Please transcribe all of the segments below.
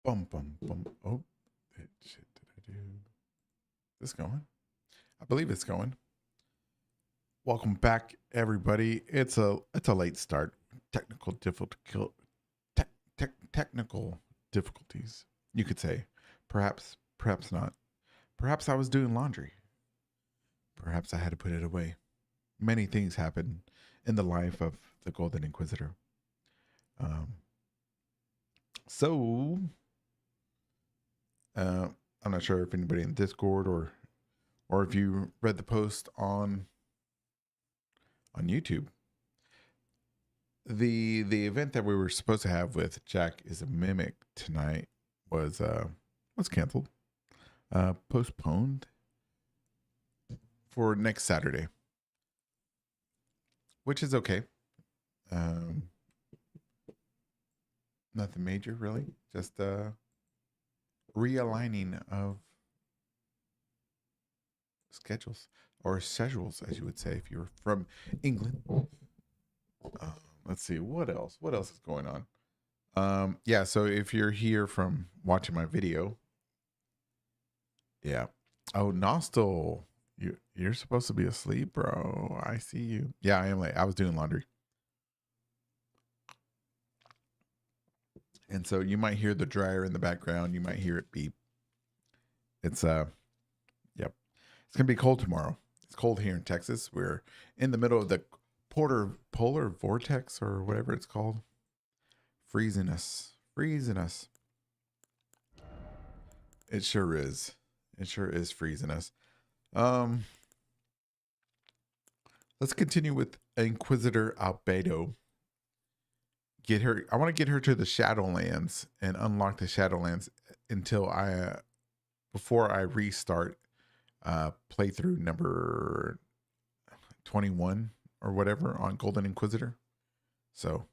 Bum bum bum. Oh, shit! Did I do this going? I believe it's going. Welcome back, everybody. It's a late start. Technical difficult technical difficulties. You could say, perhaps not. Perhaps I was doing laundry. Perhaps I had to put it away. Many things happen in the life of the Golden Inquisitor. Um, so uh, I'm not sure if anybody in Discord or if you read the post on YouTube. The event that we were supposed to have with Jack is a Mimic tonight was canceled, postponed for next Saturday, which is okay. Nothing major really, just realigning of schedules or schedules, as you would say if you're from England. Let's see what else is going on. Yeah, so if you're here from watching my video, yeah. Oh, Nostal, you're supposed to be asleep, bro. I see you. Yeah, I am late. I was doing laundry. And so you might hear the dryer in the background. You might hear it beep. It's yep. It's gonna be cold tomorrow. It's cold here in Texas. We're in the middle of the polar vortex or whatever it's called. Freezing us. It sure is. It sure is freezing us. Let's continue with Inquisitor Albedo. Get her. I want to get her to the Shadowlands and unlock the Shadowlands until before I restart playthrough number 21 or whatever on Golden Inquisitor. So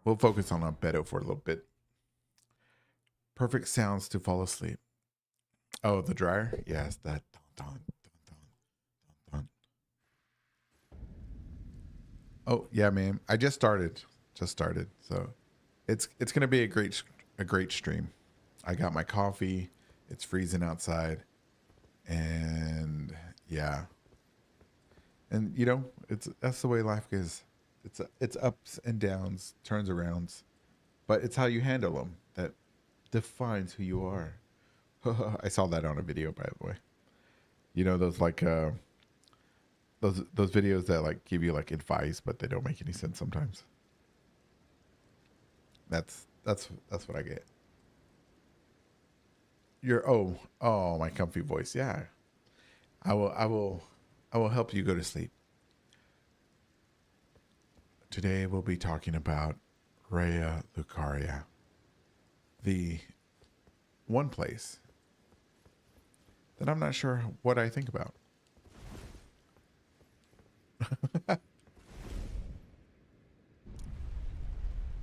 we'll focus on Albedo for a little bit. Perfect sounds to fall asleep. Oh, the dryer? Yes, that. Oh yeah, man. I just started. So it's gonna be a great stream. I got my coffee. It's freezing outside, and yeah. And you know, that's the way life is. It's ups and downs, turns arounds, but it's how you handle them that defines who you are. I saw that on a video, by the way. You know those like those videos that like give you like advice, but they don't make any sense sometimes. That's what I get. My comfy voice. Yeah, I will help you go to sleep. Today we'll be talking about Raya Lucaria, the one place that I'm not sure what I think about.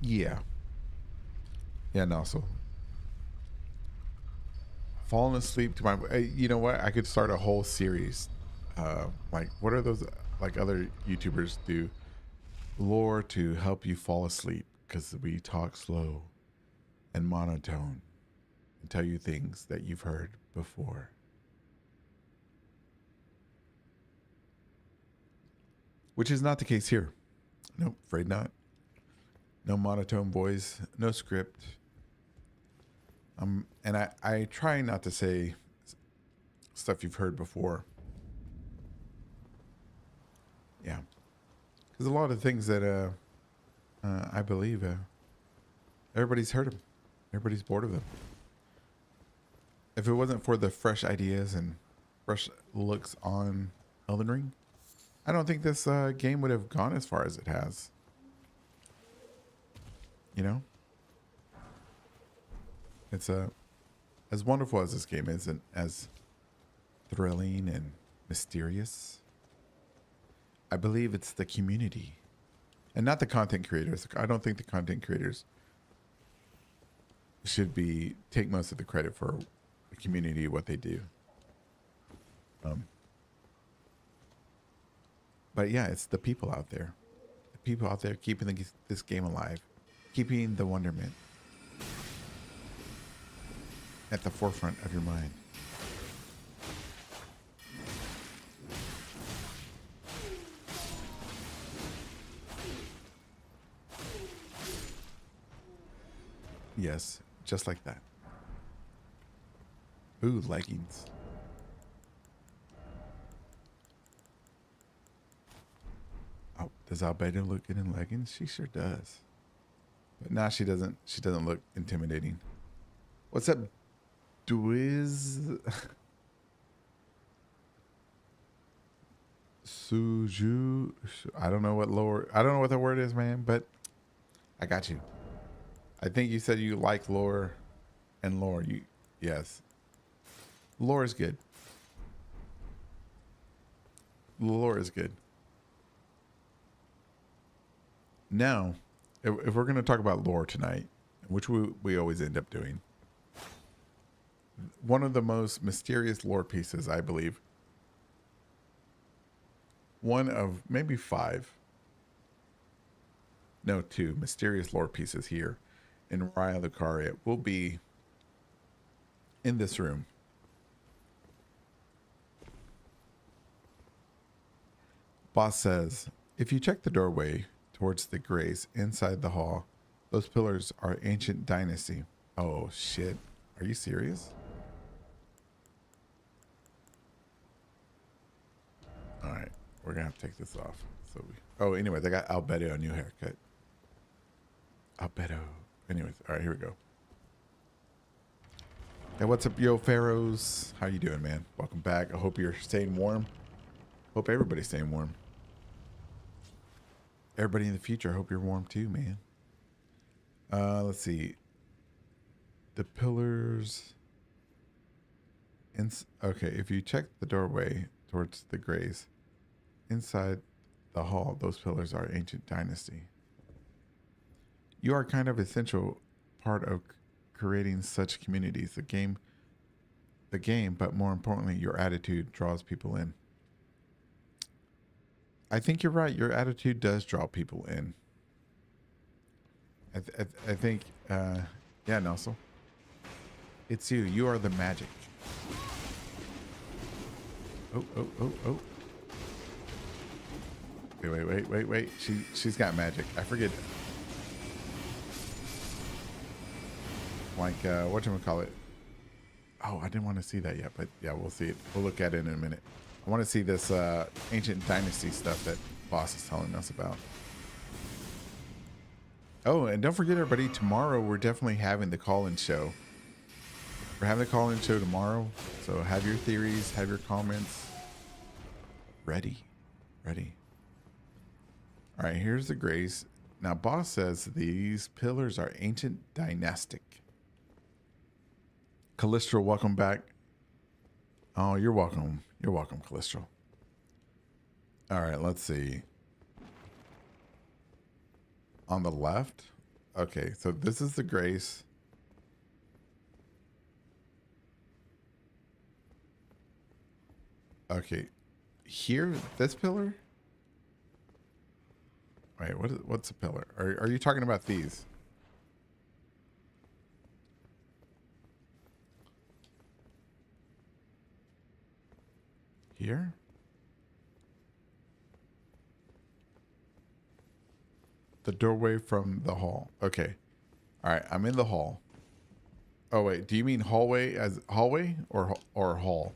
Yeah. Yeah, no, so falling asleep to my, you know what? I could start a whole series. Like, what are those, like other YouTubers do? Lore to help you fall asleep because we talk slow and monotone and tell you things that you've heard before. Which is not the case here. Nope, afraid not. No monotone voice, no script. And I try not to say stuff you've heard before. Yeah. Because a lot of things that I believe everybody's heard them. Everybody's bored of them. If it wasn't for the fresh ideas and fresh looks on Elden Ring, I don't think this game would have gone as far as it has. You know? It's as wonderful as this game is and as thrilling and mysterious. I believe it's the community and not the content creators. I don't think the content creators should take most of the credit for the community, what they do. But yeah, it's the people out there. The people out there keeping this game alive. Keeping the wonderment. at the forefront of your mind. Yes, just like that. Ooh, leggings. Oh, does Albedo look good in leggings? She sure does. But now she doesn't. She doesn't look intimidating. What's up, Dwiz? Suju. I don't know what lore. I don't know what the word is, man. But I got you. I think you said you like lore, and lore. You yes. Lore is good. Lore is good. Now, if we're going to talk about lore tonight, which we always end up doing, one of the most mysterious lore pieces, I believe, one of maybe two mysterious lore pieces here in Raya Lucaria will be in this room. Boss says, if you check the doorway towards the grace inside the hall, those pillars are ancient dynasty. Oh shit. Are you serious? All right. We're going to have to take this off. Oh, anyways, I got Albedo a new haircut. Albedo. Anyways, all right, here we go. Hey, what's up, yo, Pharaohs? How you doing, man? Welcome back. I hope you're staying warm. Hope everybody's staying warm. Everybody in the future, I hope you're warm too, man. Let's see. The pillars. Okay, if you check the doorway towards the grace, inside the hall, those pillars are ancient dynasty. You are kind of essential part of creating such communities. The game, but more importantly, your attitude draws people in. I think you're right. Your attitude does draw people in. I think, yeah, Nelson. It's you. You are the magic. Oh. Wait. She's got magic. I forget. Like, whatchamacallit? Oh, I didn't want to see that yet, but yeah, we'll see it. We'll look at it in a minute. I want to see this ancient dynasty stuff that Boss is telling us about. Oh, and don't forget, everybody, tomorrow we're definitely having the call-in show. We're having the call-in show tomorrow, so have your theories, have your comments ready. All right, here's the grace. Now, Boss says these pillars are ancient dynastic. Callistral, welcome back. Oh, you're welcome. You're welcome, Callistral. All right, let's see. On the left. Okay, so this is the grace. Okay, here, this pillar. Wait, what's a pillar? Are you talking about these? Here? The doorway from the hall. Okay. All right, I'm in the hall. Oh wait, do you mean hallway as hallway or hall?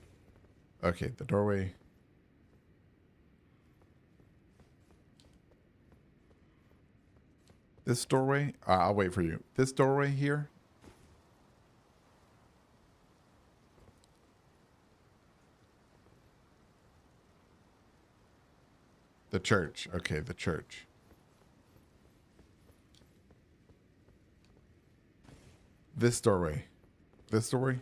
Okay, the doorway. This doorway? I'll wait for you. This doorway here? The church. Okay, the church. This doorway. This doorway?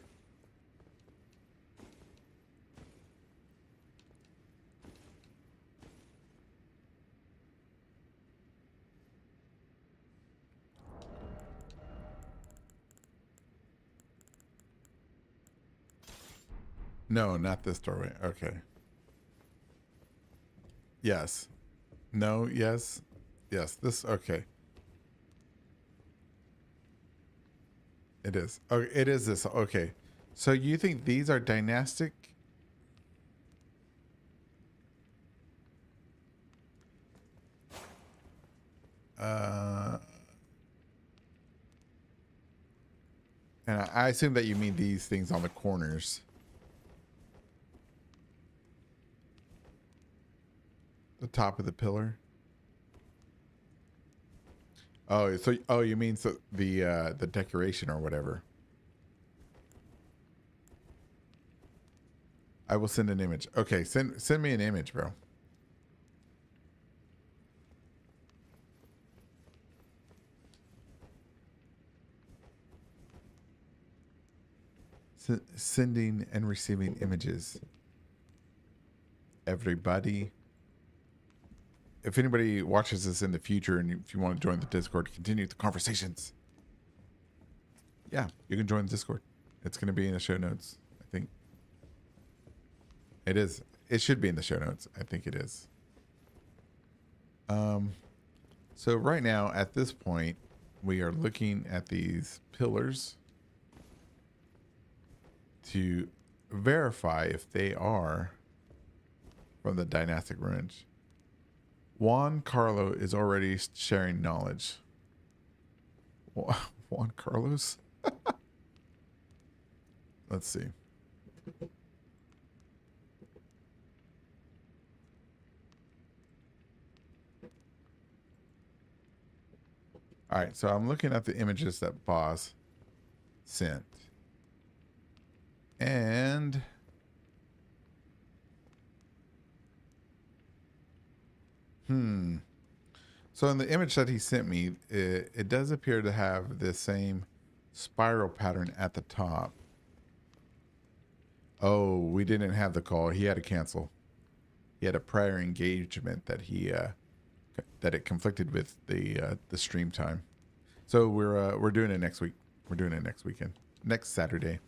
No, not this doorway. Okay. Yes. No, yes. Yes, this, okay. It is. Oh, it is this. Okay. So you think these are dynastic? Uh, and I assume that you mean these things on the corners. The top of the pillar. Oh, so you mean so the decoration or whatever. I will send an image. Okay, send me an image, bro. Sending and receiving images. Everybody. If anybody watches this in the future and if you want to join the Discord to continue the conversations, yeah, you can join the Discord. It's going to be in the show notes, I think. It is. It should be in the show notes. I think it is. So right now, at this point, we are looking at these pillars to verify if they are from the dynastic ruins. Juan Carlo is already sharing knowledge. Juan Carlos? Let's see. All right, so I'm looking at the images that Boss sent. And so in the image that he sent me, it does appear to have the same spiral pattern at the top. Oh, we didn't have the call. He had to cancel. He had a prior engagement that that it conflicted with the stream time. So we're doing it next week. We're doing it next weekend. Next Saturday.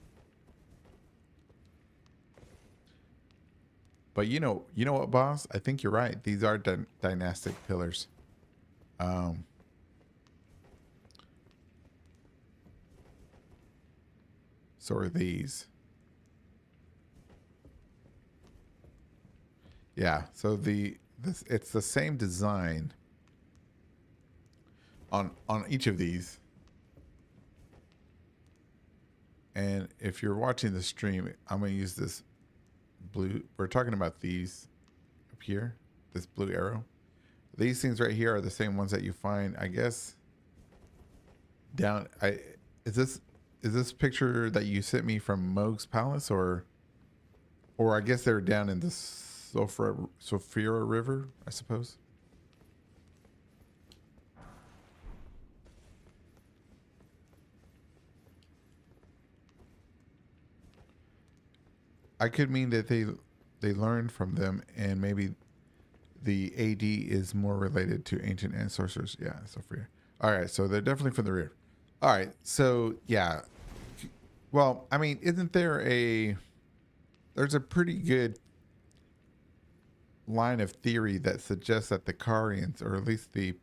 But you know what, boss? I think you're right. These are dynastic pillars. So are these. Yeah. So it's the same design on each of these. And if you're watching the stream, I'm gonna use this blue. We're talking about these up here. This blue arrow. These things right here are the same ones that you find, I guess, down. Is this picture that you sent me from Moog's Palace, or I guess they're down in the Sophia River, I suppose. I could mean that they learned from them, and maybe the AD is more related to ancient and sorcerers. Yeah, Sophia. All right, so they're definitely from the rear. All right, so yeah. Well, I mean, isn't there there's a pretty good line of theory that suggests that the Carians, or at least the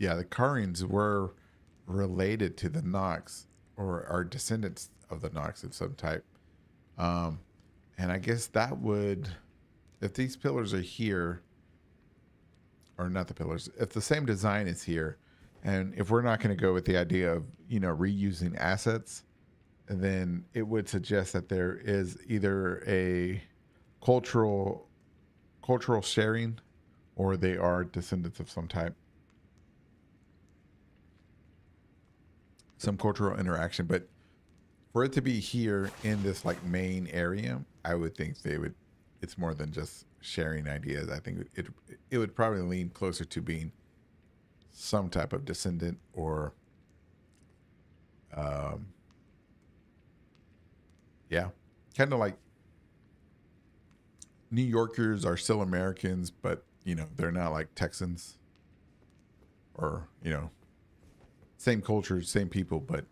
Carians were related to the Nox, or are descendants of the Nox of some type. And I guess that would, if these pillars are here, or not the pillars, if the same design is here, and if we're not going to go with the idea of, reusing assets, then it would suggest that there is either a cultural sharing, or they are descendants of some type, some cultural interaction. But for it to be here in this like main area, I would think it's more than just sharing ideas. I think it would probably lean closer to being some type of descendant, or kind of like New Yorkers are still Americans, but they're not like Texans, or same culture, same people, but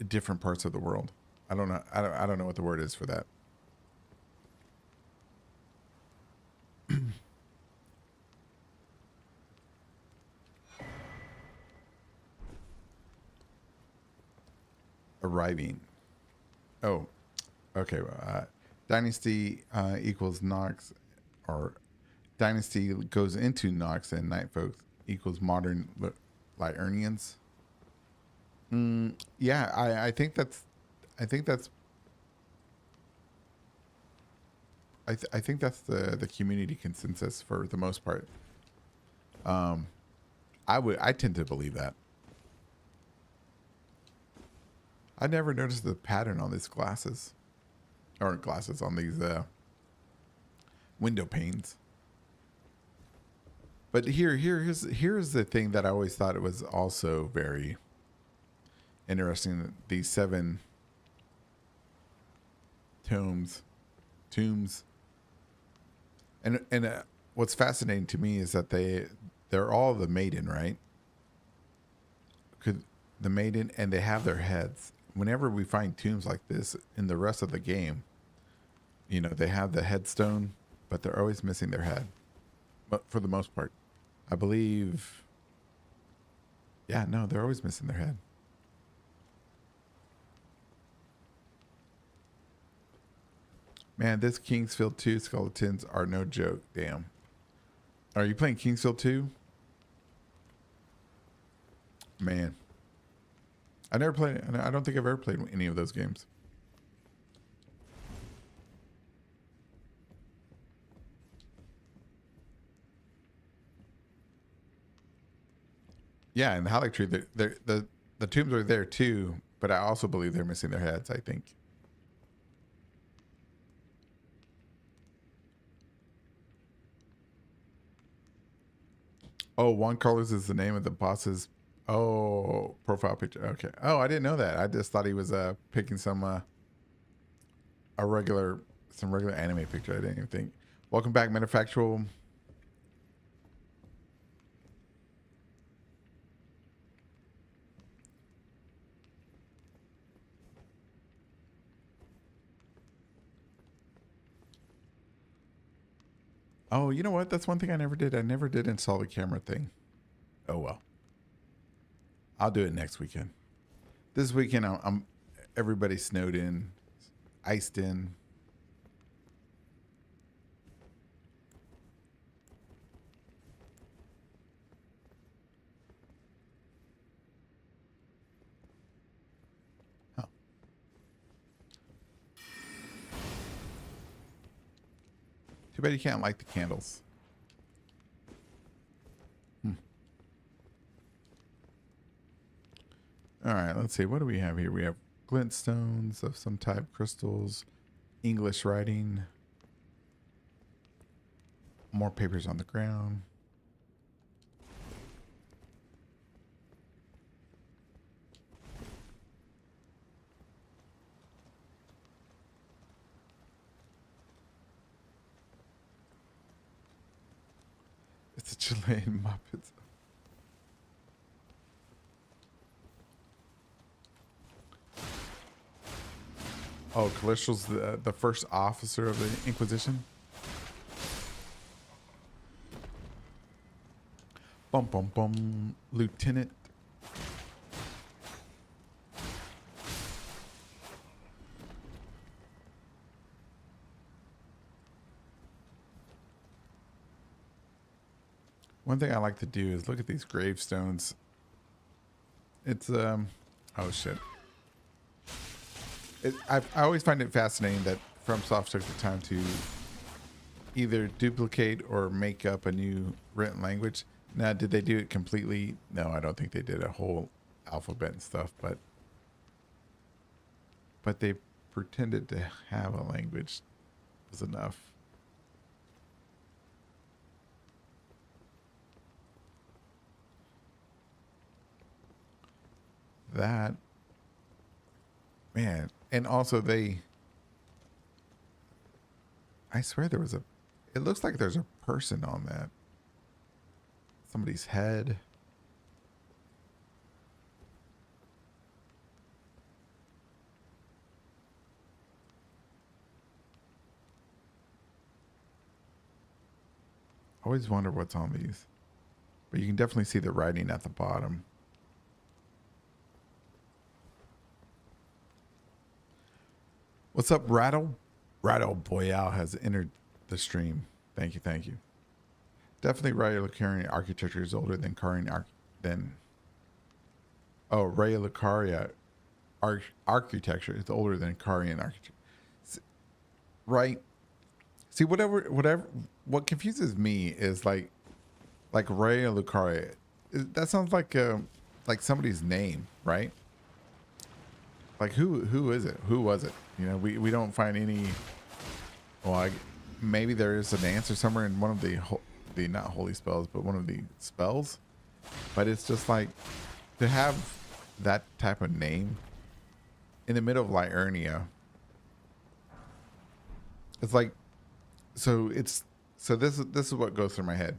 different parts of the world. I don't know. I don't know what the word is for that. Arriving. Oh, okay. Dynasty equals Nox, or Dynasty goes into Nox, and Night Folk equals modern Liurnians. Yeah, I think that's, I think that's the community consensus for the most part. I tend to believe that. I never noticed the pattern on these glasses, or glasses on these window panes. But here's the thing that I always thought it was also very interesting. These 7 tombs, and what's fascinating to me is that they're all the maiden, right? Could the maiden, and they have their heads. Whenever we find tombs like this in the rest of the game, you know, they have the headstone, but they're always missing their head. But for the most part, I believe. Yeah, no, they're always missing their head. Man, this Kingsfield 2 skeletons are no joke. Damn. Are you playing Kingsfield 2? Man. I never played. I don't think I've ever played any of those games. Yeah, and the Halictree, the tombs are there too, but I also believe they're missing their heads, I think. Oh, Juan Carlos is the name of the boss's profile picture. Okay. Oh, I didn't know that. I just thought he was picking some regular anime picture. I didn't even think. Welcome back, Manufactural. Oh, you know what? That's one thing I never did. I never did install the camera thing. Oh well. I'll do it next weekend. This weekend, I'm everybody snowed in, iced in. Oh. Too bad you can't light the candles. All right, let's see. What do we have here? We have glintstones of some type, crystals, English writing, more papers on the ground. It's a Chilean Muppets. Oh, Callistral's the first officer of the Inquisition. Bum bum bum, Lieutenant. One thing I like to do is look at these gravestones. It's oh shit. I always find it fascinating that FromSoft took the time to either duplicate or make up a new written language. Now, did they do it completely? No, I don't think they did a whole alphabet and stuff, but they pretended to have a language was enough. That, man, and also I swear there was it looks like there's a person on that. Somebody's head. I always wonder what's on these. But you can definitely see the writing at the bottom. What's up, Rattle? Rattle Boyal has entered the stream. Thank you, thank you. Definitely Raya Lucaria architecture is older than Raya Lucaria architecture is older than Karian architecture. Right? See, what confuses me is like Raya Lucaria. That sounds like somebody's name, right? Like who is it? Who was it? You know, we don't find any. Well, maybe there is an answer somewhere in one of the not holy spells, but one of the spells. But it's just like to have that type of name in the middle of Liurnia. It's like so this is what goes through my head.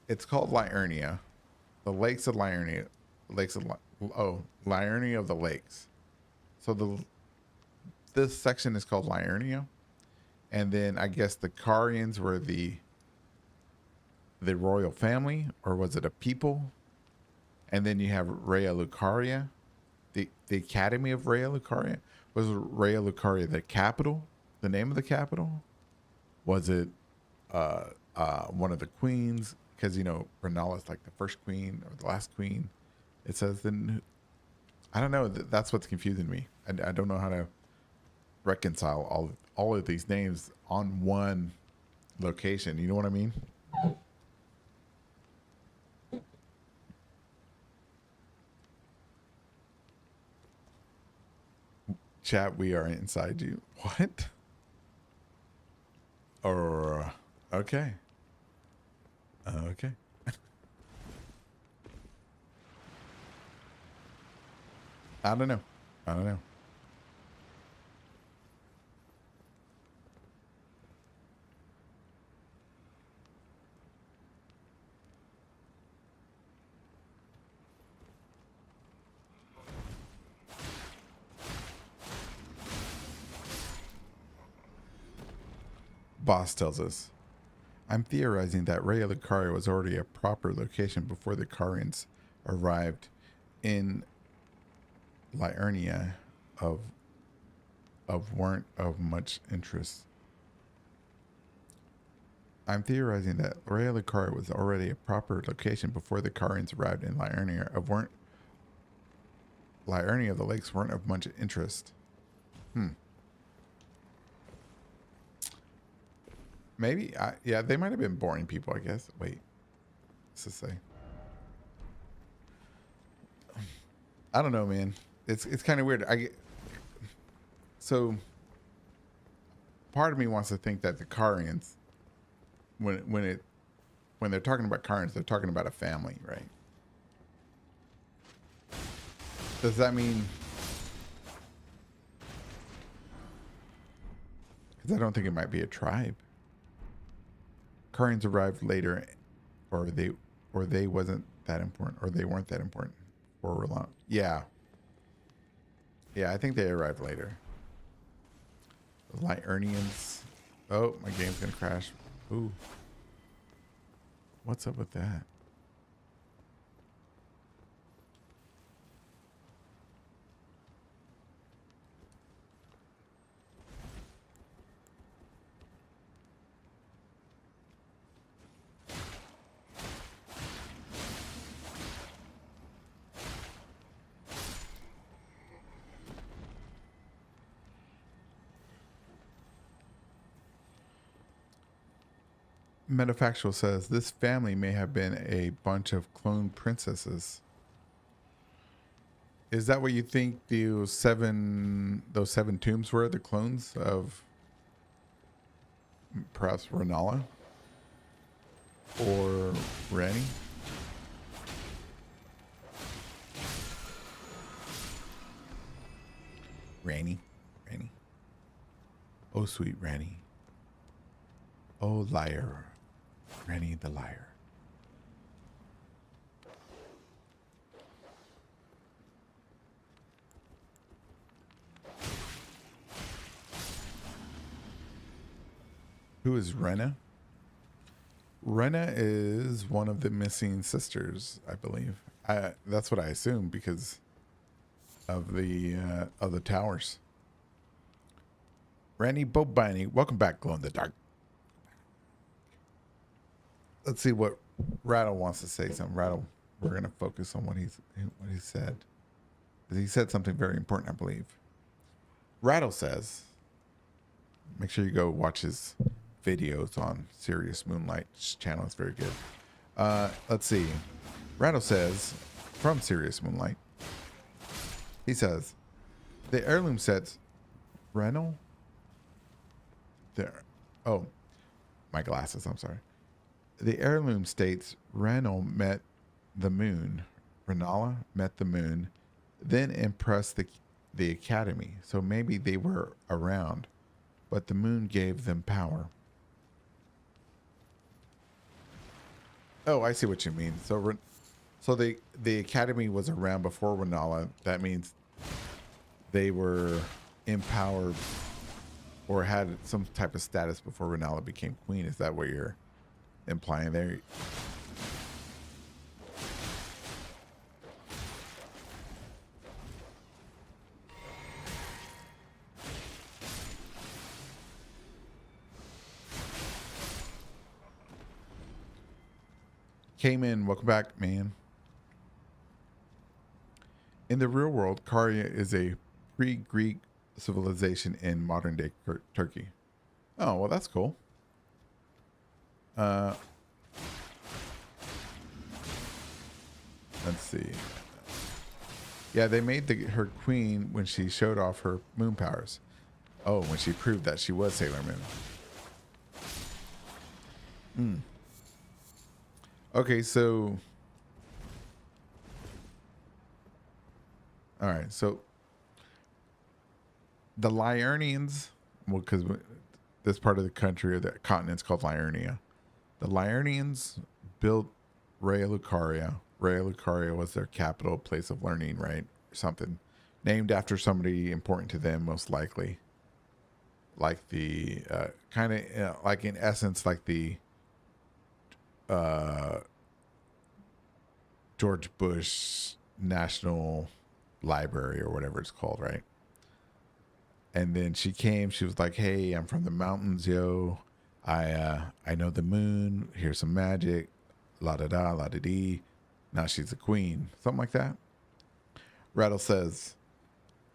It's called Liurnia, the lakes of Liurnia, Liurnia of the lakes. So this section is called Liurnia, and then I guess the Carians were the royal family, or was it a people? And then you have Raya Lucaria, the Academy of Raya Lucaria. Was Raya Lucaria the capital? The name of the capital? Was it one of the queens? Because you know Renala's like the first queen or the last queen. It says then. I don't know. That's what's confusing me. I don't know how to reconcile all of these names on one location. You know what I mean? Chat, we are inside you. What? Or okay. Okay. I don't know. I don't know. Boss tells us, I'm theorizing that Raya Lucaria was already a proper location before the Carians arrived in Liurnia of weren't of much interest. I'm theorizing that Raya Lucaria was already a proper location before the Carians arrived in Liurnia of the lakes weren't of much interest. Maybe, yeah, they might have been boring people, I guess. Wait, what's this say? I don't know, man. It's kind of weird. So part of me wants to think that the Carians, when they're talking about Carians, they're talking about a family, right? Does that mean? Because I don't think it might be a tribe. Carians arrived later, or they wasn't that important, or they weren't that important for long. Yeah, I think they arrived later. The Liurnians. Oh, my game's gonna crash. Ooh, what's up with that? Metafactual says this family may have been a bunch of clone princesses. Is that what you think those seven tombs were? The clones of perhaps Renala or Ranny? Ranny. Oh, sweet Ranny. Oh, liar. Ranny the liar. Who is Renna? Renna is one of the missing sisters, I believe. That's what I assume because of the towers. Randy Bobini, welcome back, Glow in the Dark. Let's see what Rattle wants to say. Something. Rattle, we're gonna focus on what he said. He said something very important, I believe. Rattle says, make sure you go watch his videos on Sirius Moonlight's channel. It's very good. Let's see. Rattle says, from Sirius Moonlight, he says, the heirloom sets, Rennell? There. Oh, my glasses. I'm sorry. The heirloom states Rennell met the moon. Renala met the moon, then impressed the academy. So maybe they were around, but the moon gave them power. Oh, I see what you mean. So the academy was around before Renala. That means they were empowered or had some type of status before Renala became queen. Is that what you're implying there? Came in. Welcome back, man. In the real world, Caria is a pre-Greek civilization in modern-day Turkey. Oh, well, that's cool. Let's see. Yeah, they made her queen when she showed off her moon powers. Oh, when she proved that she was Sailor Moon. Okay, so... All right, so... The Liurnians, well, because this part of the country or the continent's called Liurnia. The Liurnians built Raya Lucaria. Raya Lucaria was their capital, place of learning, right? Or something. Named after somebody important to them, most likely. Like the, kind of, like in essence, like the George Bush National Library or whatever it's called, right? And then she came. She was like, "Hey, I'm from the mountains, yo. I know the moon. Here's some magic. La da da, la da dee. Now she's a queen, something like that." Rattle says,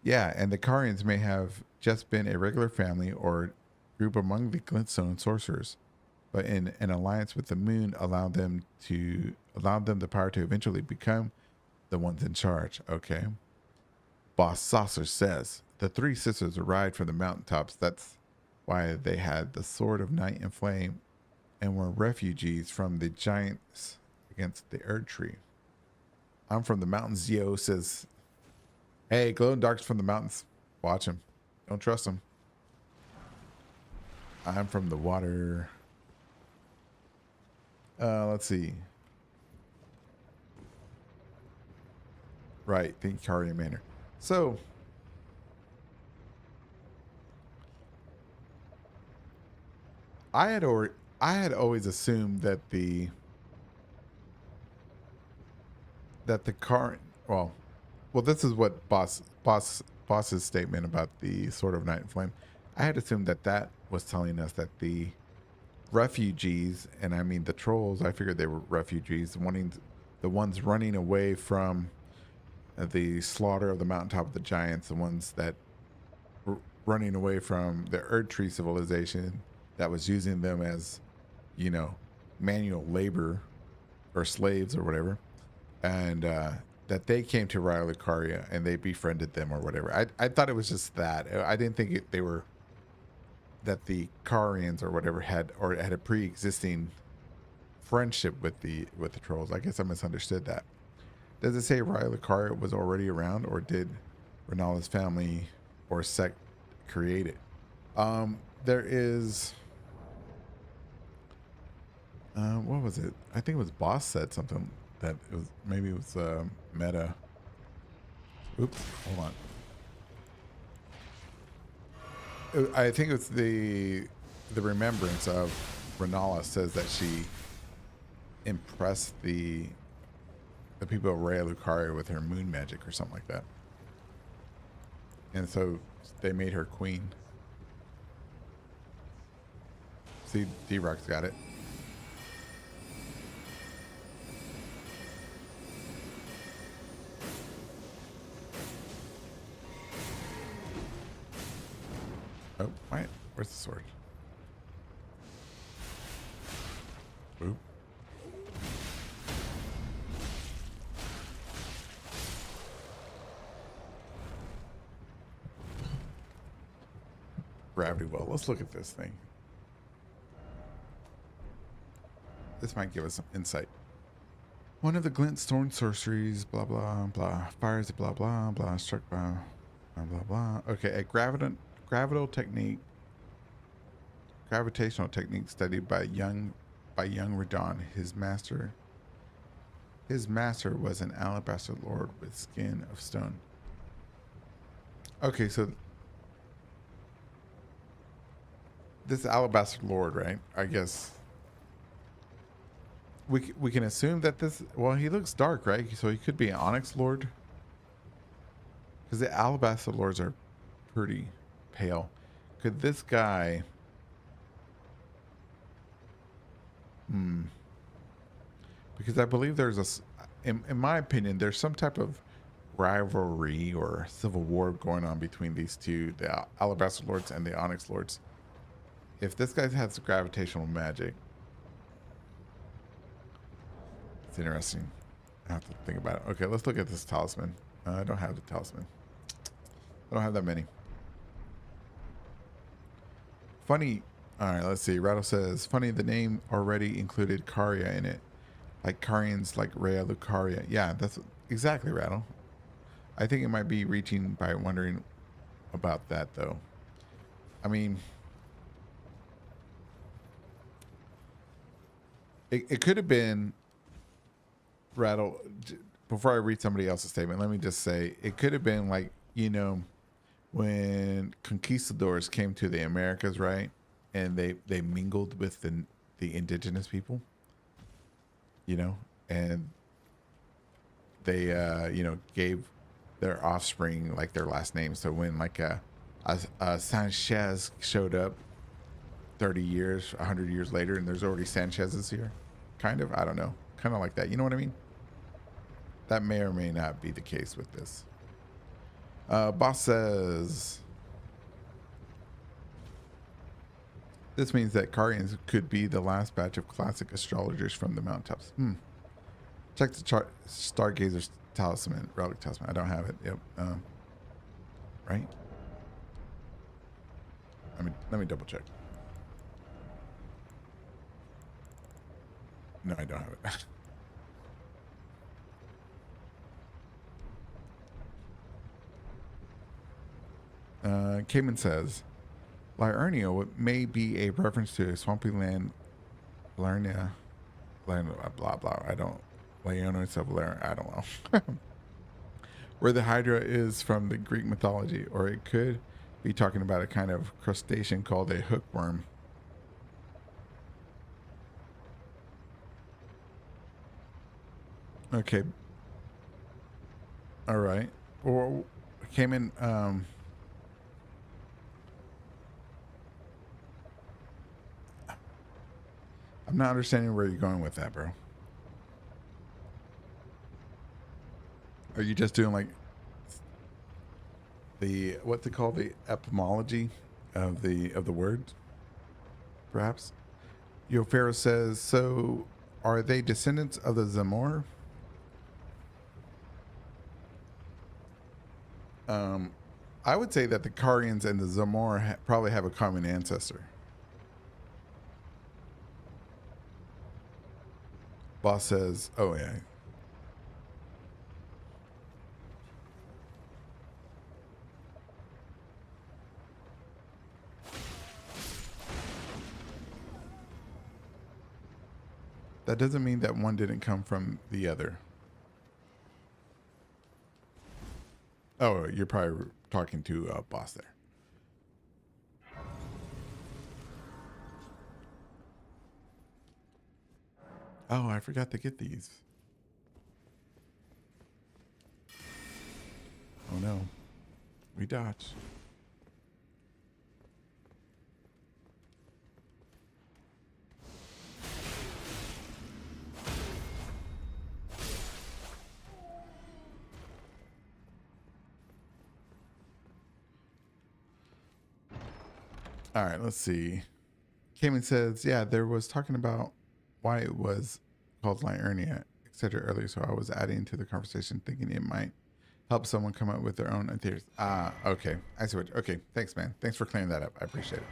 "Yeah, and the Carians may have just been a regular family or group among the glintstone sorcerers, but in an alliance with the moon allowed them the power to eventually become the ones in charge." Okay. Boss Saucer says, the three sisters arrived from the mountaintops. That's why they had the sword of night and flame and were refugees from the giants against the Erd tree. I'm from the mountains, yo, says, hey, Glow in Dark's from the mountains. Watch him. Don't trust him. I'm from the water. Let's see. Right, think Caria Manor. So, I had always assumed that the current, well, this is what boss's statement about the Sword of Night and Flame. I had assumed that was telling us that the refugees, and I mean the trolls, I figured they were refugees, the ones running away from the slaughter of the mountaintop of the giants, the ones that were running away from the Erd Tree civilization that was using them as, manual labor or slaves or whatever, and that they came to Raya Lucaria and they befriended them or whatever. I thought it was just that. I didn't think they were, that the Carians or whatever had a pre-existing friendship with the trolls. I guess I misunderstood that. Does it say Raya Lucaria was already around, or did Renala's family or sect create it? There is, what was it? I think it was Boss said something that it was, maybe it was meta. Oops, hold on. I think it's the remembrance of Renala says that she impressed the people of Raya Lucaria with her moon magic or something like that. And so they made her queen. See, D-Rock's got it. Oh, wait. Where's the sword? Oop. Gravity well. Let's look at this thing. This might give us some insight. One of the glint's thorn sorceries, blah, blah, blah. Fires, blah, blah, blah. Struck by, blah, blah, blah. Okay, a gravitational technique studied by young Radon. His master was an alabaster lord with skin of stone. Okay, so this alabaster lord, right? I guess we can assume that this. Well, he looks dark, right? So he could be an onyx lord, because the alabaster lords are pretty pale. Could this guy? Because I believe there's in my opinion, there's some type of rivalry or civil war going on between these two, the alabaster lords and the onyx lords. If this guy has gravitational magic, it's interesting. I have to think about it. Okay, let's look at this talisman. I don't have the talisman. I don't have that many. Funny. All right, let's see. Rattle says, funny, the name already included Caria in it. Like Carians, like Rhea Lucaria. Yeah, that's exactly, Rattle. I think it might be reaching by wondering about that, though. I mean, it could have been, Rattle, before I read somebody else's statement, let me just say, it could have been like, you know, when conquistadors came to the Americas, right? And they mingled with the indigenous people, you know, and they, you know, gave their offspring like their last name. So when like a Sanchez showed up 30 years, 100 years later, and there's already Sanchez's here, kind of, I don't know, kind of like that. You know what I mean? That may or may not be the case with this. Boss says, this means that Carians could be the last batch of classic astrologers from the mountaintops. Check the chart. Stargazer's talisman, relic talisman. I don't have it. Yep. Right. Let me double check. No, I don't have it. Cayman says, Liurnia may be a reference to a swampy land, Liurnia, land, blah, blah. I don't, Liurnia itself, I don't know. Where the Hydra is from the Greek mythology, or it could be talking about a kind of crustacean called a hookworm. Okay. All right. Or Cayman, I'm not understanding where you're going with that, bro. Are you just doing like the what's it called, the etymology of the word, perhaps? Yo Pharaoh says, so are they descendants of the Zamor? I would say that the Carians and the Zamor probably have a common ancestor. Boss says, oh yeah. That doesn't mean that one didn't come from the other. Oh, you're probably talking to Boss there. Oh, I forgot to get these. Oh no. We dodged. All right, let's see. Cayman says, yeah, there was talking about why it was called Liurnia, etc. earlier, so I was adding to the conversation thinking it might help someone come up with their own theories. Ah, okay. I see what. Okay, thanks, man. Thanks for clearing that up. I appreciate it.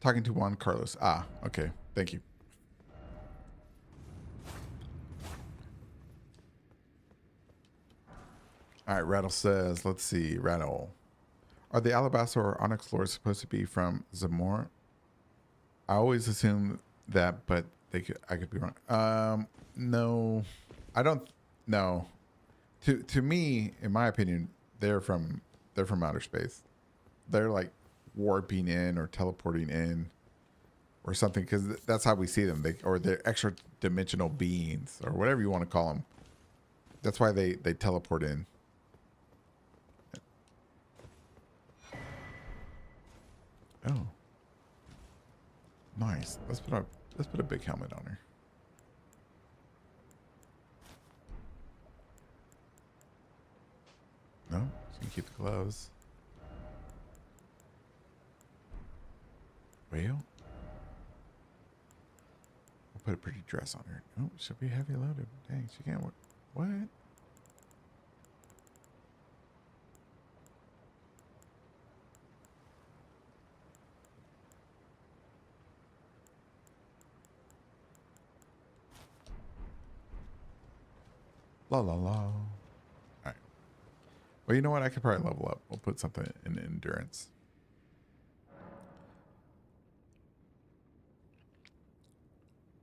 Talking to Juan Carlos. Ah, okay. Thank you. All right, Rattle says, let's see. Rattle. Are the Alabaster or Onyx lords supposed to be from Zamor? I always assume that, but I could be wrong. No, I don't. No, to me, in my opinion, they're from outer space. They're like warping in or teleporting in or something because that's how we see them. Or they're extra dimensional beings or whatever you want to call them. That's why they teleport in. Oh, nice. Let's put a big helmet on her. No, she can keep the gloves. Well, we'll put a pretty dress on her. Oh, she'll be heavy loaded. Dang, she can't work. What? La la la. All right. Well, you know what? I could probably level up. We'll put something in endurance.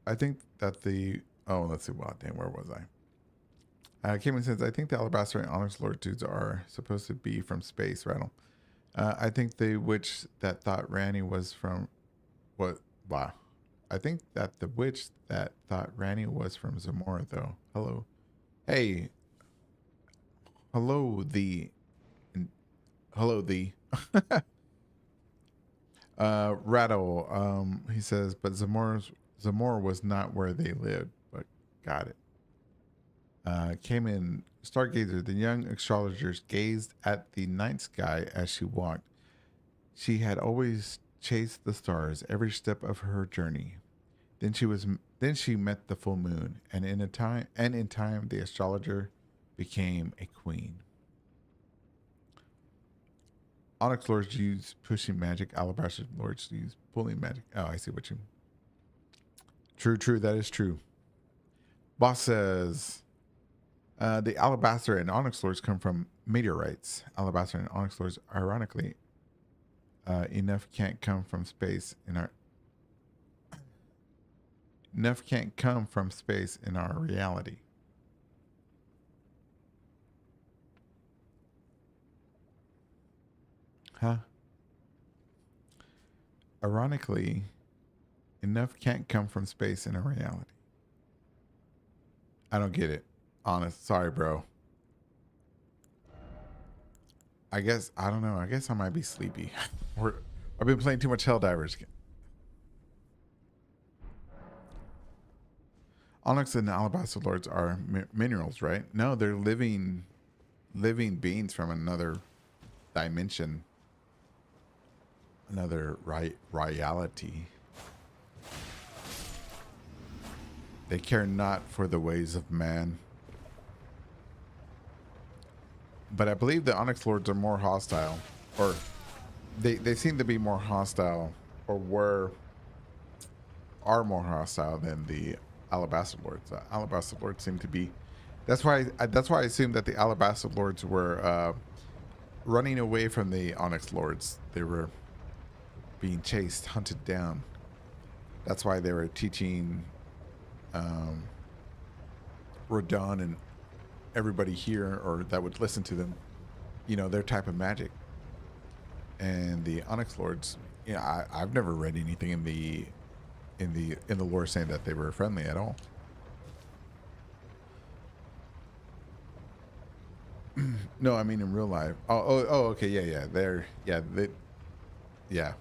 I think that the let's see. Wow, damn, where was I? Cayman says, I think the Alabaster and Onyx Lord dudes are supposed to be from space, Rattle. I think the witch that thought Ranny was from what? Wow. I think that the witch that thought Ranny was from Zamora, though. Hello. Hey. Hello, the. Hello, the. Rattle. He says, but Zamora was not where they lived, but got it. Came in Stargazer. The young astrologers gazed at the night sky as she walked. She had always chased the stars every step of her journey. Then she met the full moon, and in time the astrologer became a queen. Onyx lords use pushing magic. Alabaster lords use pulling magic. Oh, I see what you. True. That is true. Boss says the alabaster and onyx lords come from meteorites. Alabaster and onyx lords, ironically, enough can't come from space in our. Enough can't come from space in our reality. Huh? Ironically, enough can't come from space in a reality. I don't get it. Honest. Sorry, bro. I guess, I don't know. I guess I might be sleepy. or I've been playing too much Helldivers. Onyx and Alabaster Lords are minerals, right? No, they're living beings from another dimension. Another reality. They care not for the ways of man. But I believe the Onyx Lords are more hostile. Or they seem to be more hostile. Or are more hostile than the Alabaster Lords. Alabaster Lords seem to be. That's why I assumed that the Alabaster Lords were running away from the Onyx Lords. They were being chased, hunted down. That's why they were teaching Rodon and everybody here, or that would listen to them, their type of magic. And the Onyx Lords, I've never read anything in the lore saying that they were friendly at all. No, I mean in real life. Oh, okay, yeah. Yeah,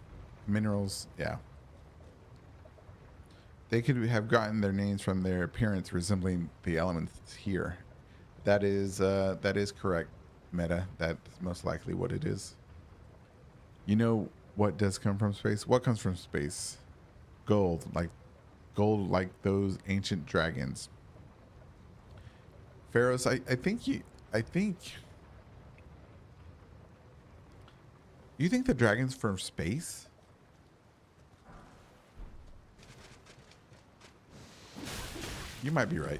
minerals, yeah. They could have gotten their names from their appearance resembling the elements here. That is correct, Meta. That's most likely what it is. You know what does come from space? What comes from space? Gold, like those ancient dragons. Pharaohs, I think you think the dragons from space? You might be right.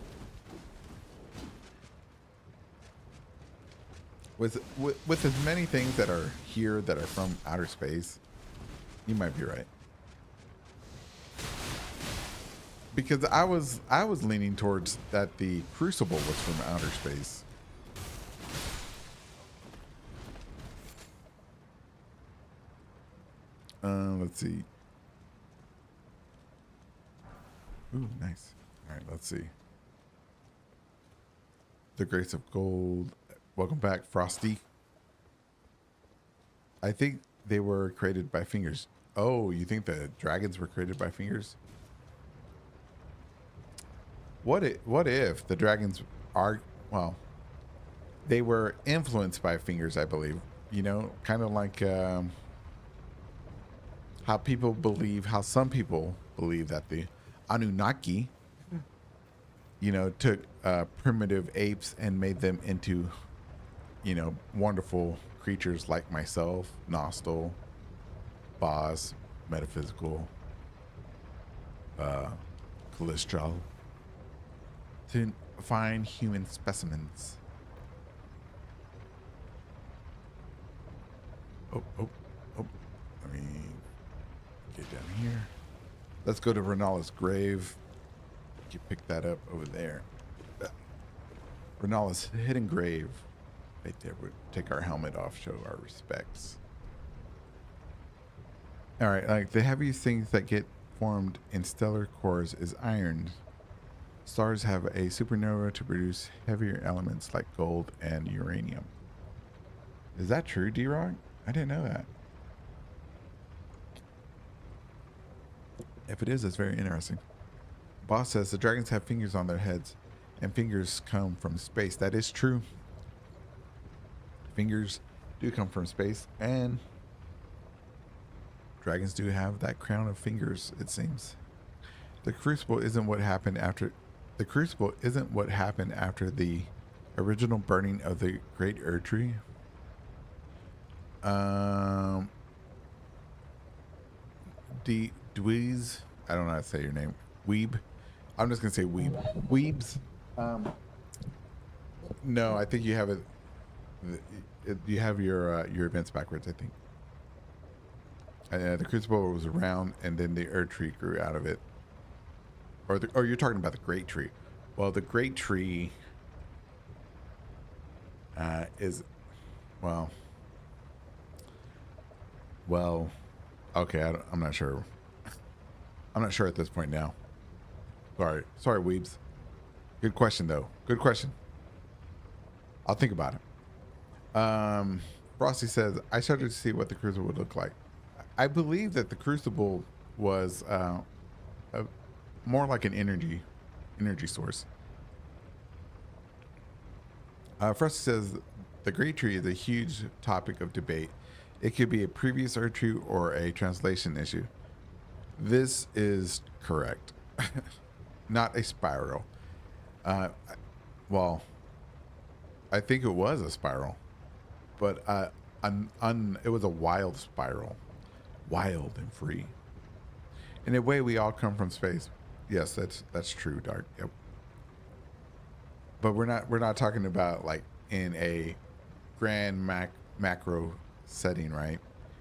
With as many things that are here that are from outer space, you might be right. Because I was leaning towards that the Crucible was from outer space. Let's see. Ooh, nice. All right, let's see. The Grace of Gold. Welcome back, Frosty. I think they were created by fingers. Oh, you think the dragons were created by fingers? What if the dragons are, well, they were influenced by fingers, I believe. You know, kind of like how some people believe that the Anunnaki, you know, took primitive apes and made them into, you know, wonderful creatures like myself, Nostal, Boz, Metaphysical, Calistral, to find human specimens. Oh. Let me get down here. Let's go to Renala's grave. You pick that up over there. Renala's hidden grave. Right there. We'll take our helmet off, show our respects. All right, like the heaviest things that get formed in stellar cores is iron. Stars have a supernova to produce heavier elements like gold and uranium. Is that true, D-Rock? I didn't know that. If it is, it's very interesting. Boss says the dragons have fingers on their heads, and fingers come from space. That is true. Fingers do come from space, and dragons do have that crown of fingers, it seems. The crucible isn't what happened after the original burning of the Great Erd Tree. Dweez, I don't know how to say your name. Weeb. I'm just gonna say Weeb. Weebs. No, I think you have it. You have your events backwards, I think. The crucible was around, and then the Erd Tree grew out of it. Or you're talking about the Great Tree. Well, the Great Tree is, well, okay. I'm not sure. I'm not sure at this point now. Sorry, Weebs. Good question though. Good question. I'll think about it. Frosty says I started to see what the crucible would look like. I believe that the crucible was more like an energy source. Frosty says the Great Tree is a huge topic of debate. It could be a previous Earth tree or a translation issue. This is correct. Not a spiral. Well, I think it was a spiral, but it was a wild spiral. Wild and free. In a way, we all come from space. Yes, that's true, Dark. Yep. But we're not talking about like in a grand macro setting, right?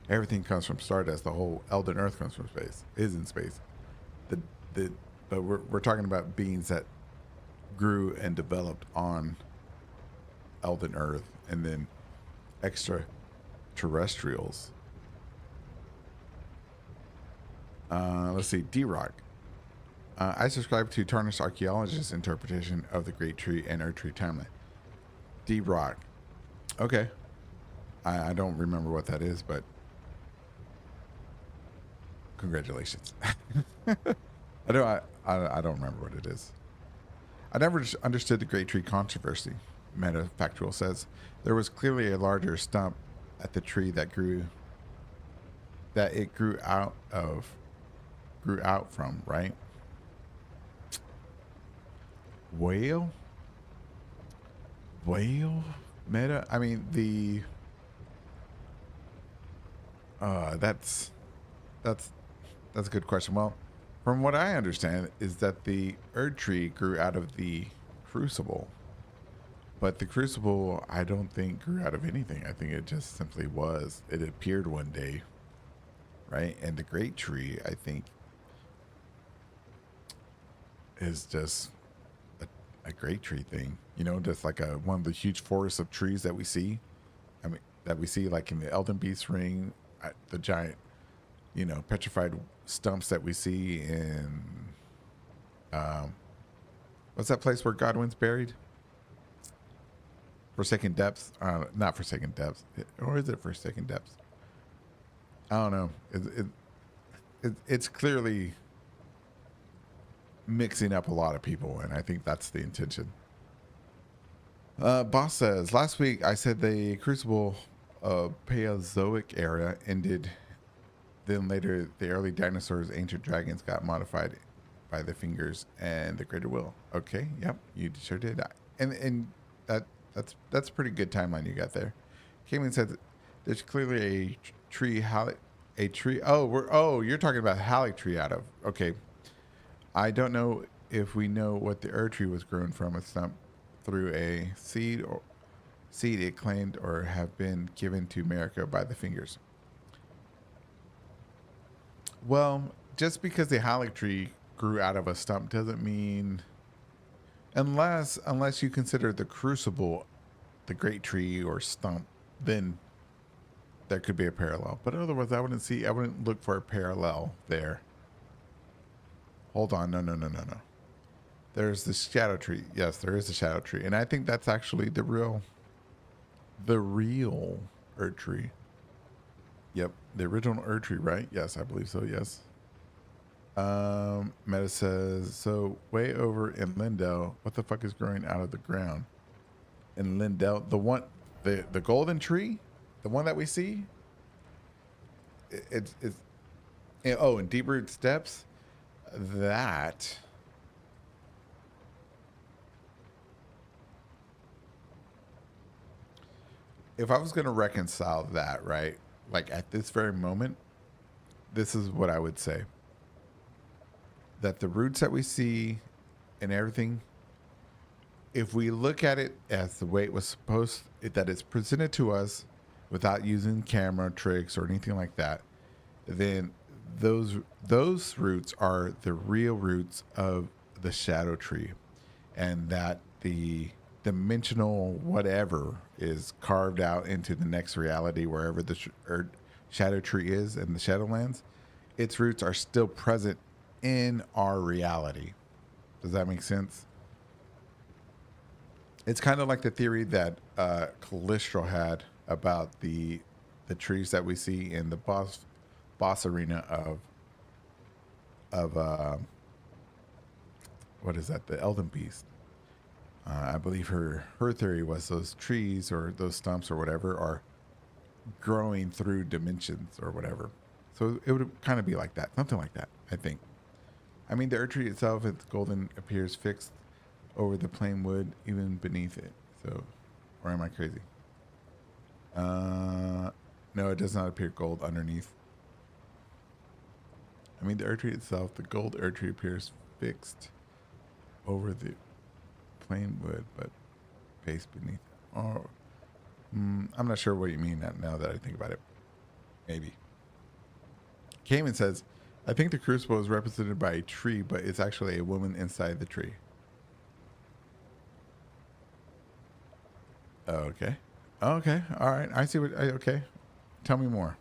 Everything comes from stardust. The whole Elden Earth comes from space. Is in space. But we're talking about beings that grew and developed on Elden Earth, and then extraterrestrials. Let's see, D-Rock. I subscribe to Tarnished Archaeologist's interpretation of the Great Tree and Earth Tree timeline. D-Rock. Okay. I don't remember what that is, but congratulations. I don't remember what it is. I never understood the Great Tree controversy. Metafactual says there was clearly a larger stump at the tree that grew that it grew out from, right? Whale? Whale meta? I mean, that's that's that's a good question. Well, from what I understand is that the Erd tree grew out of the crucible. But the crucible I don't think grew out of anything. I think it just simply was. It appeared one day, right? And the great tree, I think, is just a great tree thing. You know, just like one of the huge forests of trees that we see. I mean, that we see like in the Elden Beast ring, the giant, petrified stumps that we see in, what's that place where Godwin's buried? Forsaken Depths? Not Forsaken Depths. Or is it Forsaken Depths? I don't know. It's clearly mixing up a lot of people, and I think that's the intention. Boss says, last week I said the Crucible Paleozoic era ended. Then later, the early dinosaurs, ancient dragons, got modified by the fingers and the greater will. Okay, yep, you sure did. And that's a pretty good timeline you got there. Cayman said there's clearly a tree. Oh, you're talking about Halleck tree out of. Okay, I don't know if we know what the Erd tree was grown from. A stump through a seed it claimed or have been given to America by the fingers. Well, just because the Halleck tree grew out of a stump doesn't mean, unless you consider the crucible the great tree or stump, then there could be a parallel. But otherwise, I wouldn't look for a parallel there. Hold on, no. There's the shadow tree. Yes, there is a shadow tree, and I think that's actually the real Erd tree. Yep, the original Erd tree, right? Yes, I believe so. Yes. Meta says, so way over in Lindell, what the fuck is growing out of the ground? In Lindell, the golden tree, the one that we see. It's in Deep Root Steps. That. If I was going to reconcile that, right? Like at this very moment, this is what I would say. That the roots that we see and everything, if we look at it as the way it was that it's presented to us without using camera tricks or anything like that, then those roots are the real roots of the shadow tree, and that the dimensional whatever is carved out into the next reality, wherever the shadow tree is in the Shadowlands, its roots are still present in our reality. Does that make sense? It's kind of like the theory that Calistro had about the trees that we see in the boss arena of what is that? The Elden Beast. I believe her theory was those trees or those stumps or whatever are growing through dimensions or whatever. So it would kind of be like that, something like that, I think. I mean, the Erd tree itself, its golden appears fixed over the plain wood, even beneath it. So, or am I crazy? No, it does not appear gold underneath. I mean, the Erd tree itself, the gold Erd tree appears fixed over the plain wood, but base beneath. Oh, I'm not sure what you mean now that I think about it. Maybe. Cayman says, I think the crucible is represented by a tree, but it's actually a woman inside the tree. Okay. Okay. All right. I see okay. Tell me more.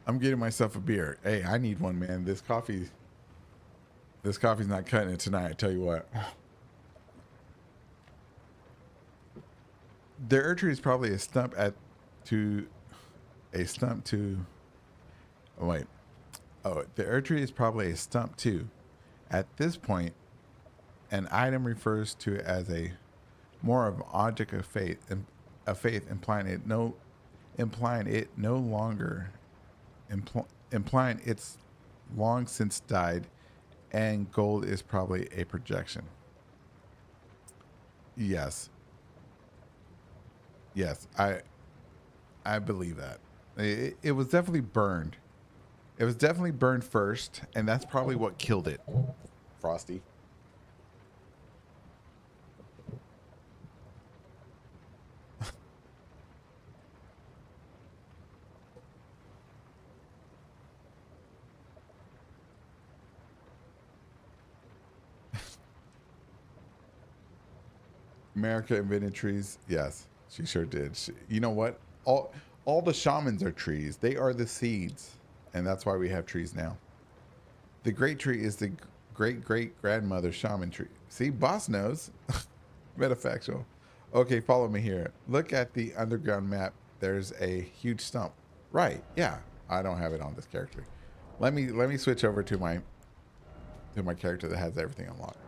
I'm getting myself a beer. Hey, I need one, man. This coffee's not cutting it tonight. I tell you what. The Erd tree is probably a stump to. Oh, wait. Oh, the Erd tree is probably a stump too. At this point, an item refers to it as a more of an object of faith, implying it no longer implying it's long since died, and gold is probably a projection. Yes, yes, I believe that. It was definitely burned. It was definitely burned first, and that's probably what killed it. Frosty. America invented trees. Yes, she sure did. You know what? All the shamans are trees. They are the seeds, and that's why we have trees now. The great tree is the great great grandmother shaman tree. See, boss knows. Metafactual. Okay, follow me here. Look at the underground map. There's a huge stump. Right. Yeah. I don't have it on this character. Let me switch over to my character that has everything unlocked.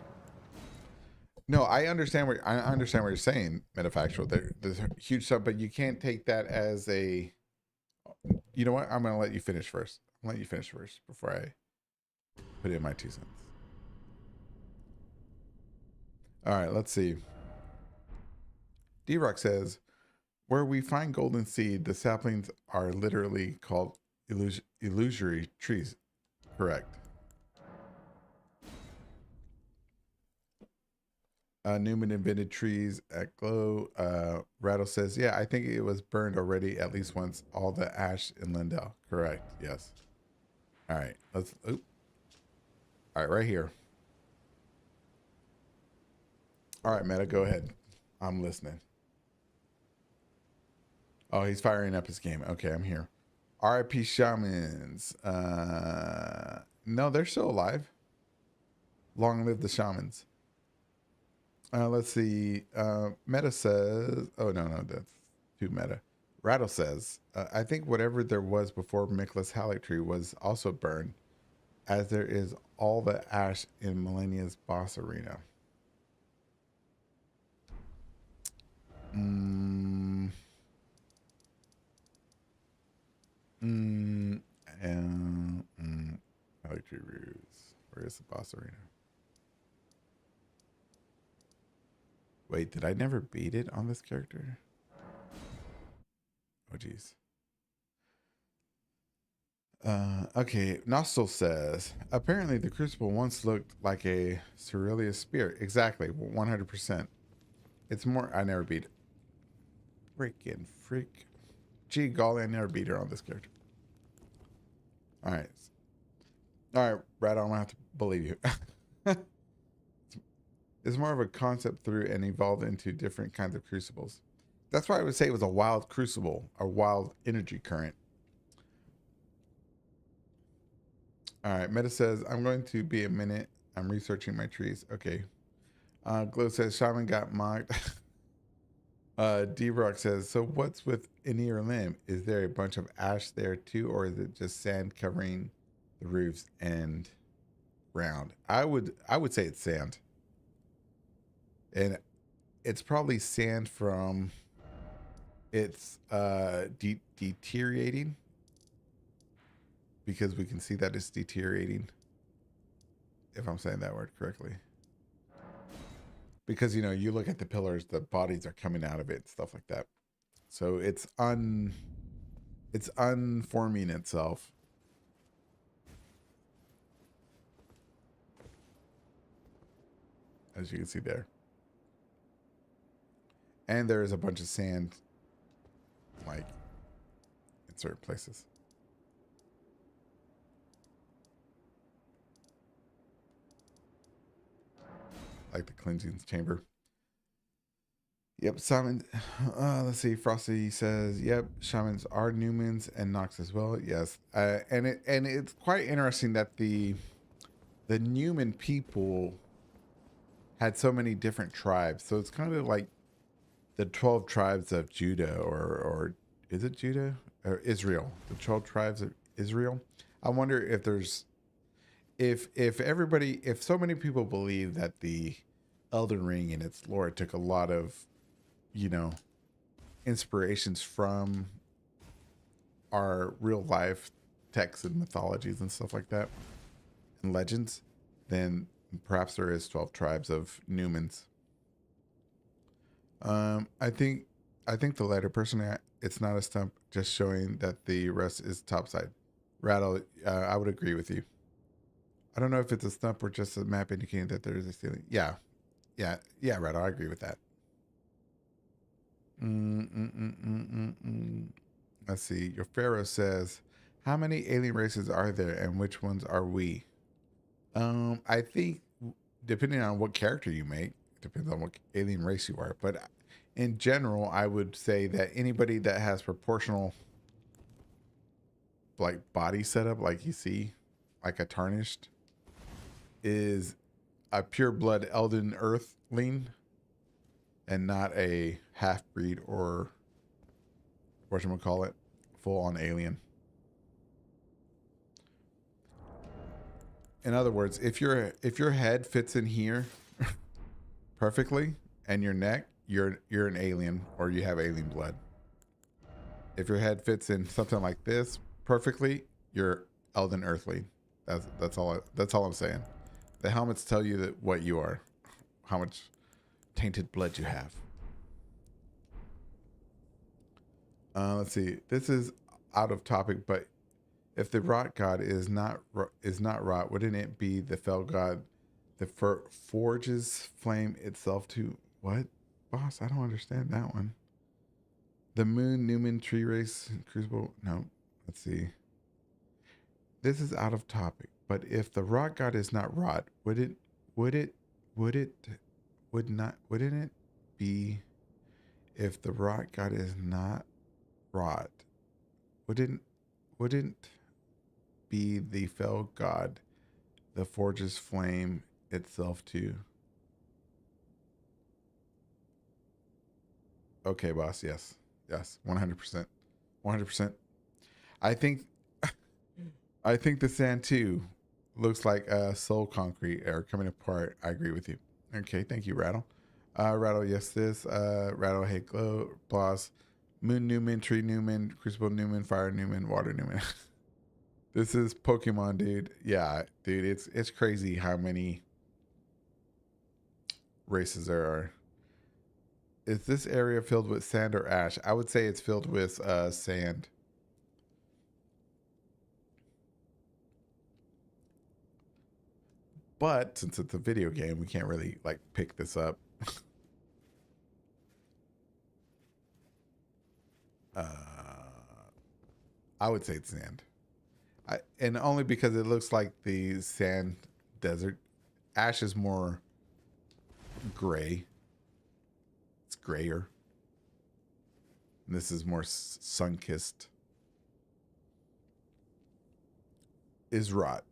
No, I understand what you're saying, metafactual. There's a huge stump, but you can't take that as a. You know what? I'm gonna let you finish first. I'm gonna let you finish first before I put in my 2 cents. All right. Let's see. D-Rock says, where we find golden seed, the saplings are literally called illusory trees. Correct. Newman invented trees at Glow. Rattle says, yeah, I think it was burned already at least once. All the ash in Lindell. Correct. Yes. All right. Let's. Oop. All right, right here. All right, Meta, go ahead. I'm listening. Oh, he's firing up his game. Okay, I'm here. RIP Shamans. No, they're still alive. Long live the shamans. Let's see. Meta says, oh, no, that's too meta. Rattle says, I think whatever there was before Miklas Halleck tree was also burned, as there is all the ash in Millennia's boss arena. Mm, mm, Halleck tree ruse. Where is the boss arena? Wait, did I never beat it on this character? Oh, geez. Okay, Nostal says, apparently the Crucible once looked like a Cerulean Spear. Exactly, 100%. It's more, I never beat it. Freaking freak. Gee, golly, I never beat her on this character. All right. All right, Brad, I'm going to have to believe you. It's more of a concept through and evolved into different kinds of crucibles. That's why I would say it was a wild crucible, a wild energy current. All right, Meta says, I'm going to be a minute. I'm researching my trees. Okay. Glow says, Shaman got mocked. D-Rock says, so what's with Anir Limb? Is there a bunch of ash there too, or is it just sand covering the roofs and ground? I would say it's sand. And it's probably sand from it's deteriorating, because we can see that it's deteriorating, if I'm saying that word correctly. Because you look at the pillars, the bodies are coming out of it, stuff like that. So it's unforming itself. As you can see there. And there is a bunch of sand, like, in certain places. Like the cleansing chamber. Yep, Simon. Let's see. Frosty says, "Yep, shamans are Newmans and Nox as well." Yes, and it's quite interesting that the Newman people had so many different tribes. So it's kind of like the 12 tribes of Judah, or is it Judah or Israel? The 12 tribes of Israel. I wonder if there's if so many people believe that the Elden Ring and its lore took a lot of, inspirations from our real life texts and mythologies and stuff like that and legends, then perhaps there is 12 tribes of Newmans. I think the latter. Personally, it's not a stump, just showing that the rest is topside. Rattle, I would agree with you. I don't know if it's a stump or just a map indicating that there is a ceiling. Yeah, yeah, Rattle, I agree with that. Let's see. Your Pharaoh says, how many alien races are there and which ones are we? I think depending on what character you make, depends on what alien race you are. But in general, I would say that anybody that has proportional like body setup, like you see, like a tarnished, is a pure blood Elden Earthling and not a half breed or whatchamacallit, full on alien. In other words, if your head fits in here perfectly and your neck, you're an alien or you have alien blood. If your head fits in something like this perfectly, you're Elden Earthly. That's all I'm saying. The helmets tell you that what you are, how much tainted blood you have. Let's see. This is out of topic, but if the rot god is not rot, wouldn't it be the fell god that forges flame itself to what? Boss, I don't understand that one. The moon Newman tree race crucible. No, let's see. This is out of topic, but if the rot god is not rot, wouldn't it be if the rot god is not rot? Wouldn't be the fell god the forges flame itself too? Okay, boss. Yes. 100%. 100%. I think the sand too looks like soul concrete or coming apart. I agree with you. Okay, thank you, Rattle. Rattle, yes, this. Rattle, hey, glow, boss. Moon Newman, Tree Newman, Crucible Newman, Fire Newman, Water Newman. This is Pokemon, dude. Yeah, dude, it's crazy how many races there are. Is this area filled with sand or ash? I would say it's filled with sand. But since it's a video game, we can't really like pick this up. I would say it's sand. And only because it looks like the sand desert. Ash is more gray. It's grayer. And this is more sun-kissed. Is rot.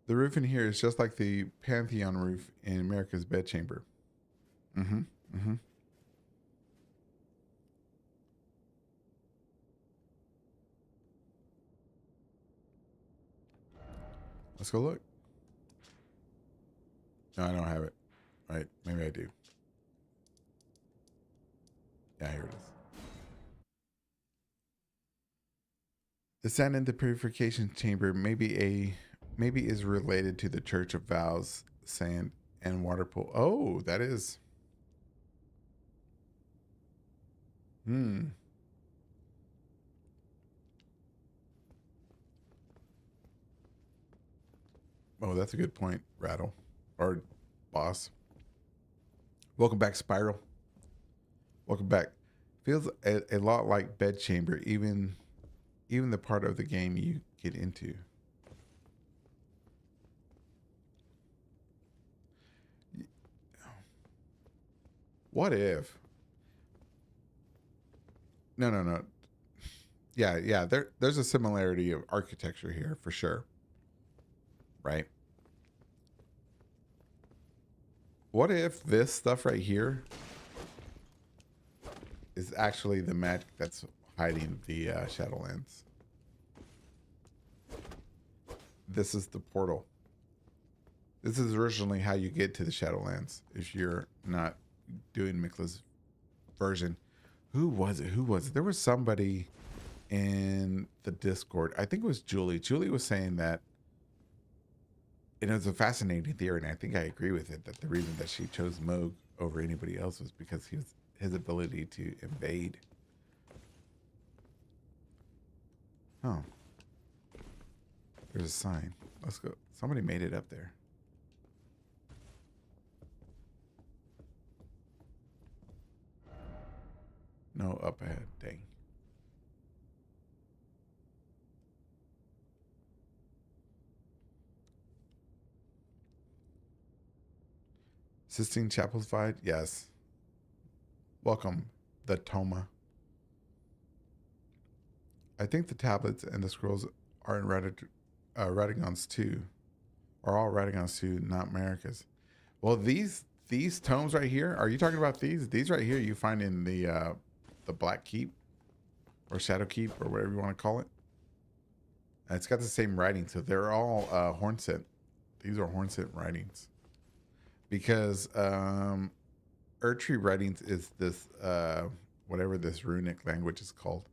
The roof in here is just like the Pantheon roof in America's bedchamber. Mm-hmm. Mm-hmm. Let's go look. No, I don't have it. All right, maybe I do. Yeah, here it is. The sand in the purification chamber maybe is related to the Church of Vows sand and water pool. Oh, that is. Hmm. Oh, that's a good point, Rattle. Or Boss. Welcome back, Spiral. Welcome back. Feels a lot like Bedchamber, even the part of the game you get into. What if? No. Yeah. There's a similarity of architecture here for sure. Right? What if this stuff right here is actually the magic that's hiding the Shadowlands? this is the portal. This is originally how you get to the Shadowlands if you're not doing Mikla's version. Who was it? Who was it? There was somebody in the Discord. I think it was Julie. Julie was saying that, and it was a fascinating theory, and I think I agree with it, that the reason that she chose Moog over anybody else was because his ability to invade. Oh. There's a sign. Let's go. Somebody made it up there. No, up ahead. Dang. Sistine Chapel's Fight? Yes. Welcome, the Toma. I think the tablets and the scrolls are in Radagon's too. Are all Radagon's too, not America's. Well, these tomes right here, are you talking about these? These right here you find in the Black Keep or Shadow Keep or whatever you want to call it. And it's got the same writing, so they're all Hornsent. These are Hornsent writings. Because Erdtree writings is this whatever this runic language is called.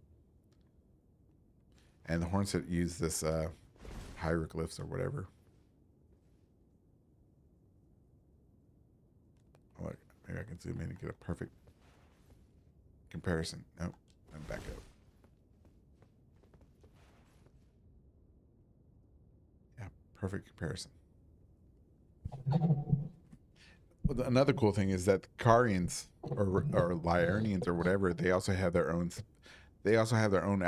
And the Hornsent use this hieroglyphs or whatever. Look, maybe I can zoom in and get a perfect comparison. Nope, I'm back up. Yeah, perfect comparison. Well, another cool thing is that Carians or Lyarnians or whatever, they also have their own. They also have their own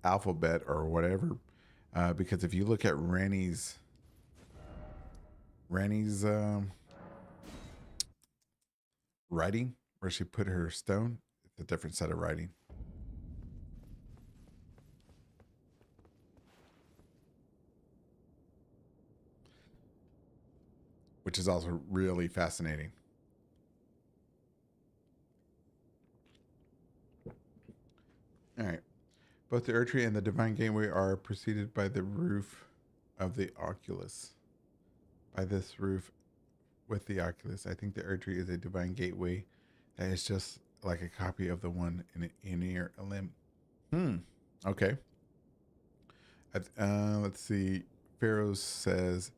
alphabet or whatever, because if you look at Ranny's writing, where she put her stone, it's a different set of writing. Which is also really fascinating. All right. Both the Erdtree and the Divine Gateway are preceded by the roof of the Oculus. By this roof with the Oculus, I think the Erdtree is a Divine Gateway that is just like a copy of the one in Aenir Elim. Okay. Let's see. Pharaoh says,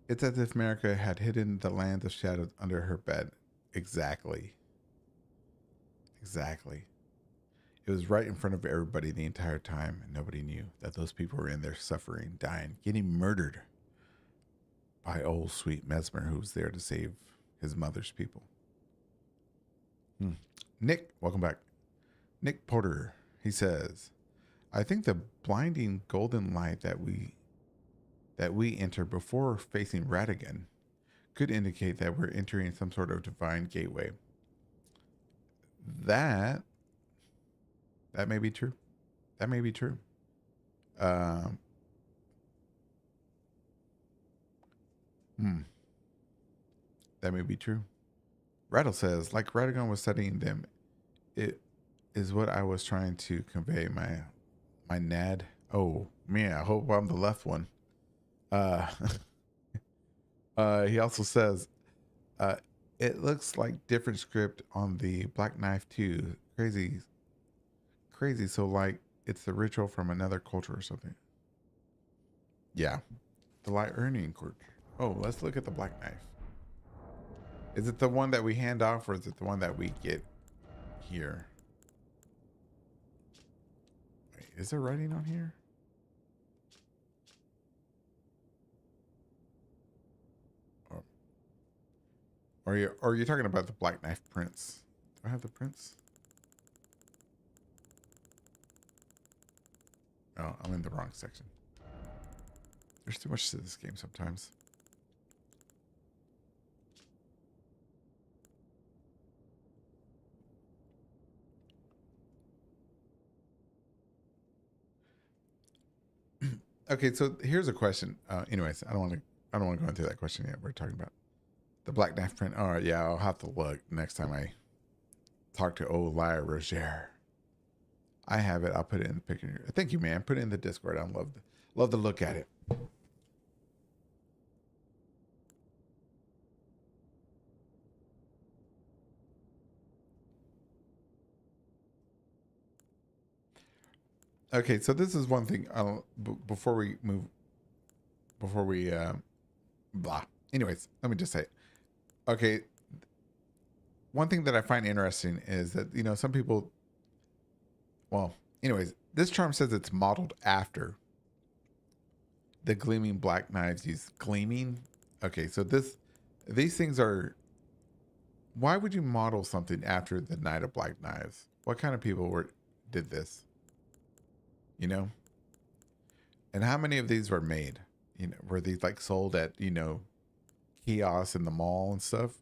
it's as if America had hidden the lands of shadows under her bed. Exactly. Exactly. It was right in front of everybody the entire time, and nobody knew that those people were in there suffering, dying, getting murdered by old sweet Mesmer, who was there to save his mother's people. Nick, welcome back. Nick Porter, he says, I think the blinding golden light that we enter before facing Radagon could indicate that we're entering some sort of divine gateway. That may be true. That may be true. That may be true. Rattle says, like Radagon was studying them, it is what I was trying to convey. My Nad. Oh man, I hope I'm the left one. He also says, it looks like different script on the Black Knife too. Crazy. So like it's the ritual from another culture or something. Yeah, the Lyurnian culture. Oh, let's look at the Black Knife. Is it the one that we hand off, or is it the one that we get here? Wait, is there writing on here? Or are you talking about the Black Knife prints? Do I have the prints? Oh, I'm in the wrong section. There's too much to this game sometimes. Okay, so here's a question. Anyways, I don't want to go into that question yet. We're talking about the Black Knife print. All right, yeah, I'll have to look next time I talk to old Lyra Roger. I have it. I'll put it in the picture. Thank you, man. Put it in the Discord. I love to look at it. Okay, so this is one thing. Before we move, before we blah. Anyways, let me just say, okay, one thing that I find interesting is that some people. Well, anyways, this charm says it's modeled after the gleaming black knives. These gleaming. Okay, so these things are. Why would you model something after the Knight of Black Knives? What kind of people did this? You know, and how many of these were made? Were these like sold at kiosks in the mall and stuff?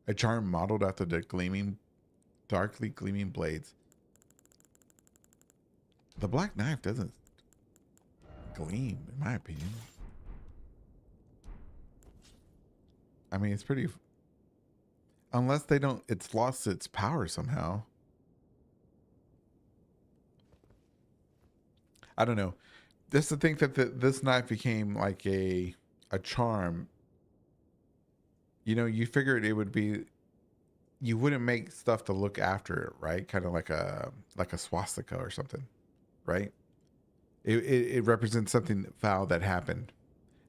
A charm modeled after the darkly gleaming blades. The black knife doesn't gleam, in my opinion. I mean, it's pretty. Unless they don't, it's lost its power somehow. I don't know. Just to think that this knife became like a charm. You figured it would be. You wouldn't make stuff to look after it, right? Kind of like a swastika or something, right? It represents something foul that happened,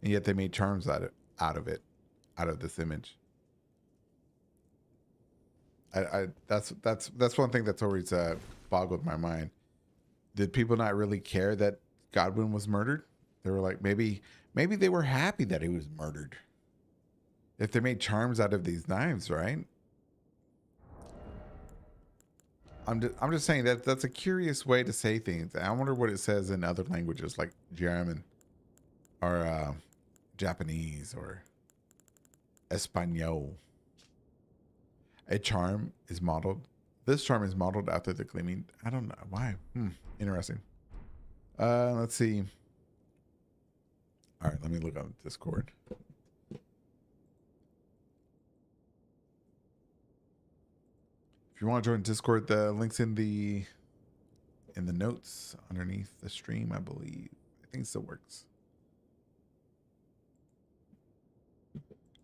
and yet they made charms out of it, out of this image. That's one thing that's always boggled my mind. Did people not really care that Godwin was murdered? They were like, maybe they were happy that he was murdered. If they made charms out of these knives, right? I'm just saying that that's a curious way to say things. I wonder what it says in other languages like German or Japanese or Espanol. A charm is modeled. This charm is modeled after the gleaming. I don't know why. Interesting. Let's see. All right, let me look on Discord. If you want to join Discord, the link's in the notes underneath the stream, I believe. I think it still works.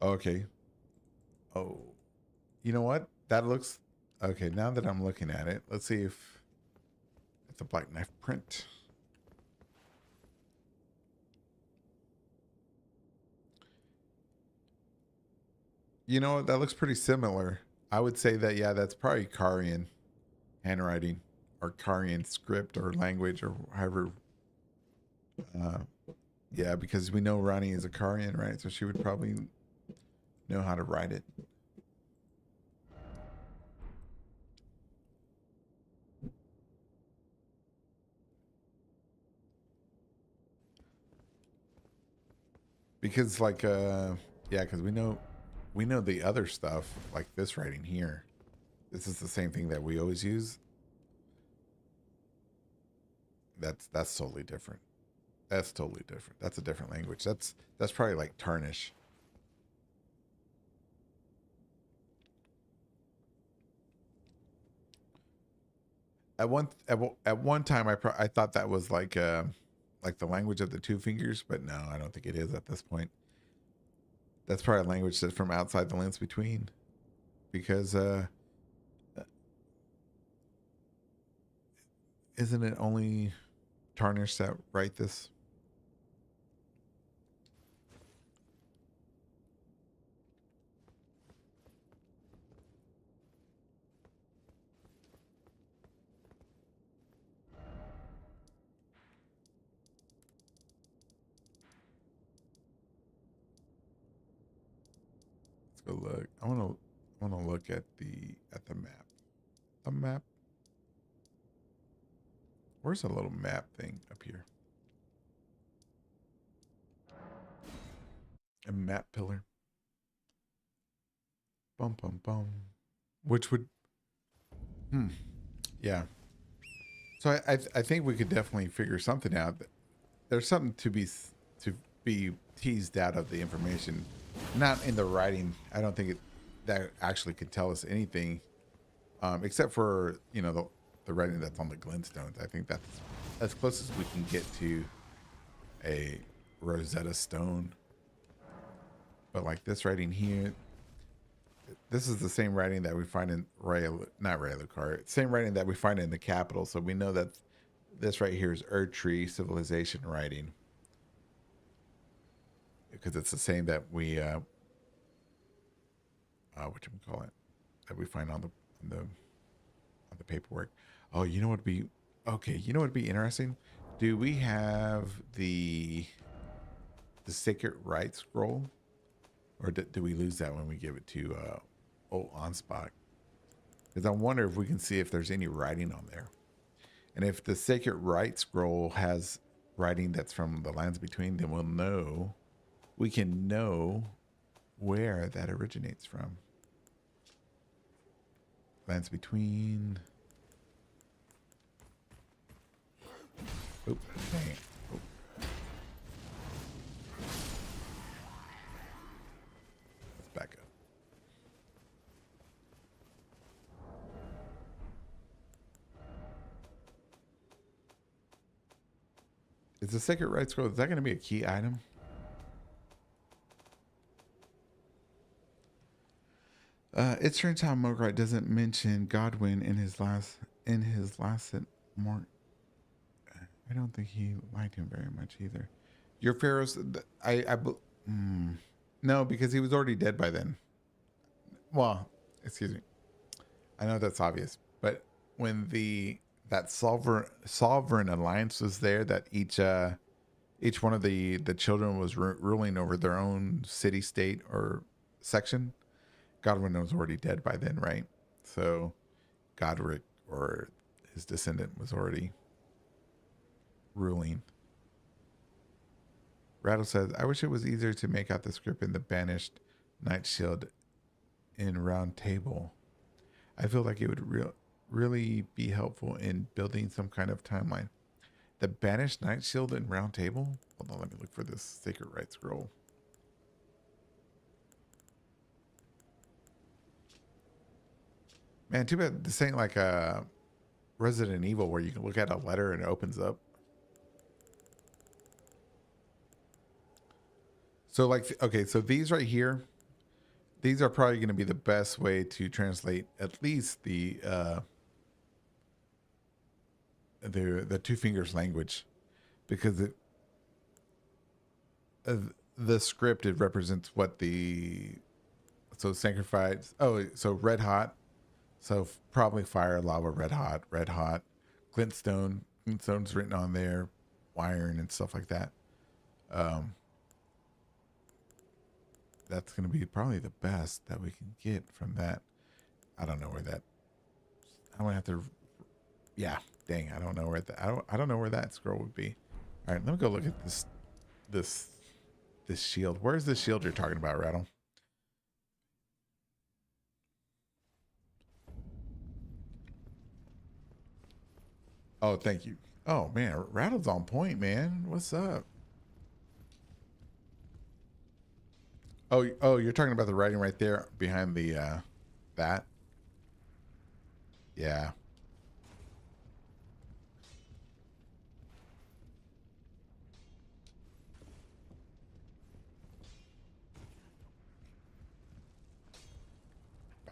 Okay. Oh, you know what? That looks okay. Now that I'm looking at it, let's see if it's a black knife print. You know what? That looks pretty similar. I would say that, yeah, that's probably Karian handwriting or Karian script or language or however. Yeah, because we know Ronnie is a Karian, right? So she would probably know how to write it. Because like yeah, because we know the other stuff like this writing here. This is the same thing that we always use. That's totally different. That's totally different. That's a different language. That's probably like Tarnish. At one time I thought that was like the language of the two fingers, but no, I don't think it is at this point. That's probably a language that's from outside the lands between, because isn't it only Tarnish that write this? Let's go look. I wanna look at the map. The map. Where's the little map thing up here? A map pillar. Bum bum bum. Which would yeah. So I think we could definitely figure something out. There's something to be teased out of the information, not in the writing. I don't think that actually could tell us anything, except for the writing that's on the glintstones. I think that's as close as we can get to a Rosetta Stone. But like this writing here, this is the same writing that we find in not Ray Lucar, same writing that we find in the capital. So we know that this right here is Erdtree civilization writing, because it's the same that we what you call it, that we find on the paperwork. Oh, you know what would be okay? You know what would be interesting? Do we have the sacred right scroll, or do we lose that when we give it to old Onspot? Because I wonder if we can see if there's any writing on there, and if the sacred right scroll has writing that's from the lands between, then we'll know. We can know where that originates from. Lands between. Oop, dang it. Oop. Let's back up. Is the sacred right scroll, is that going to be a key item? It's strange how Mograt doesn't mention Godwin in his last more. I don't think he liked him very much either. Your pharaohs, no, because he was already dead by then. Well, excuse me. I know that's obvious, but when that sovereign alliance was there, that each one of the children was ruling over their own city, state, or section. Godwin was already dead by then, right? So Godric or his descendant was already ruling. Rattle says, I wish it was easier to make out the script in the banished Night Shield in Round Table. I feel like it would really be helpful in building some kind of timeline. The banished Night Shield in Round Table? Hold on, let me look for this Sacred Right Scroll. Man, too bad this ain't like a Resident Evil where you can look at a letter and it opens up. So like, okay, so these right here, these are probably going to be the best way to translate at least the Two Fingers language, because the script, it represents what so sacrifice. Oh, so red hot. So probably fire, lava, red hot, glintstone. Glintstone's written on there, iron and stuff like that. That's going to be probably the best that we can get from that. I don't know where that. I'm gonna have to. Yeah, dang, I don't know where that. I don't know where that scroll would be. All right, let me go look at this shield. Where's the shield you're talking about, Rattle? Oh, thank you. Oh man, Rattle's on point, man. What's up? Oh, you're talking about the writing right there behind the that. Yeah.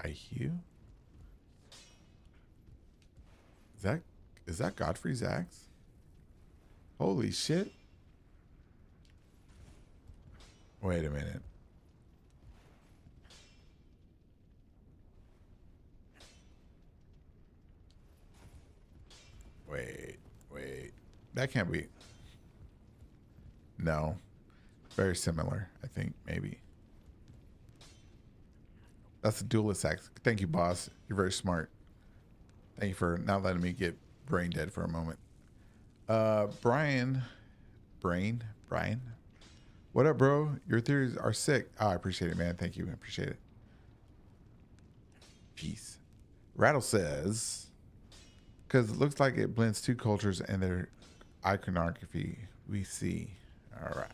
By Hugh. Is that Godfrey's axe? Holy shit. Wait a minute. Wait. That can't be. No. Very similar, I think, maybe. That's a duelist axe. Thank you, boss. You're very smart. Thank you for not letting me get brain dead for a moment. Brian. What up, bro? Your theories are sick. Oh, I appreciate it, man. Thank you. I appreciate it. Peace. Rattle says, because it looks like it blends two cultures and their iconography we see. All right.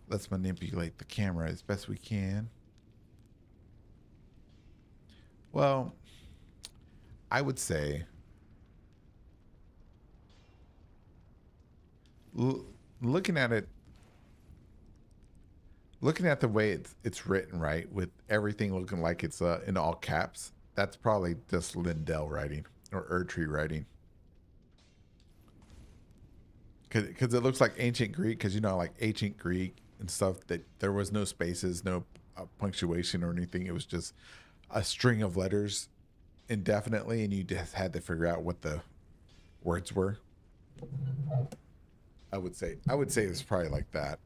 Let's manipulate the camera as best we can. Well, I would say looking at it, looking at the way it's written, right, with everything looking like it's in all caps, that's probably just Lindell writing or Erdtree writing. because it looks like ancient Greek. Because you know, like ancient Greek and stuff, that there was no spaces, no punctuation or anything. It was just a string of letters indefinitely, and you just had to figure out what the words were. I would say it's probably like that.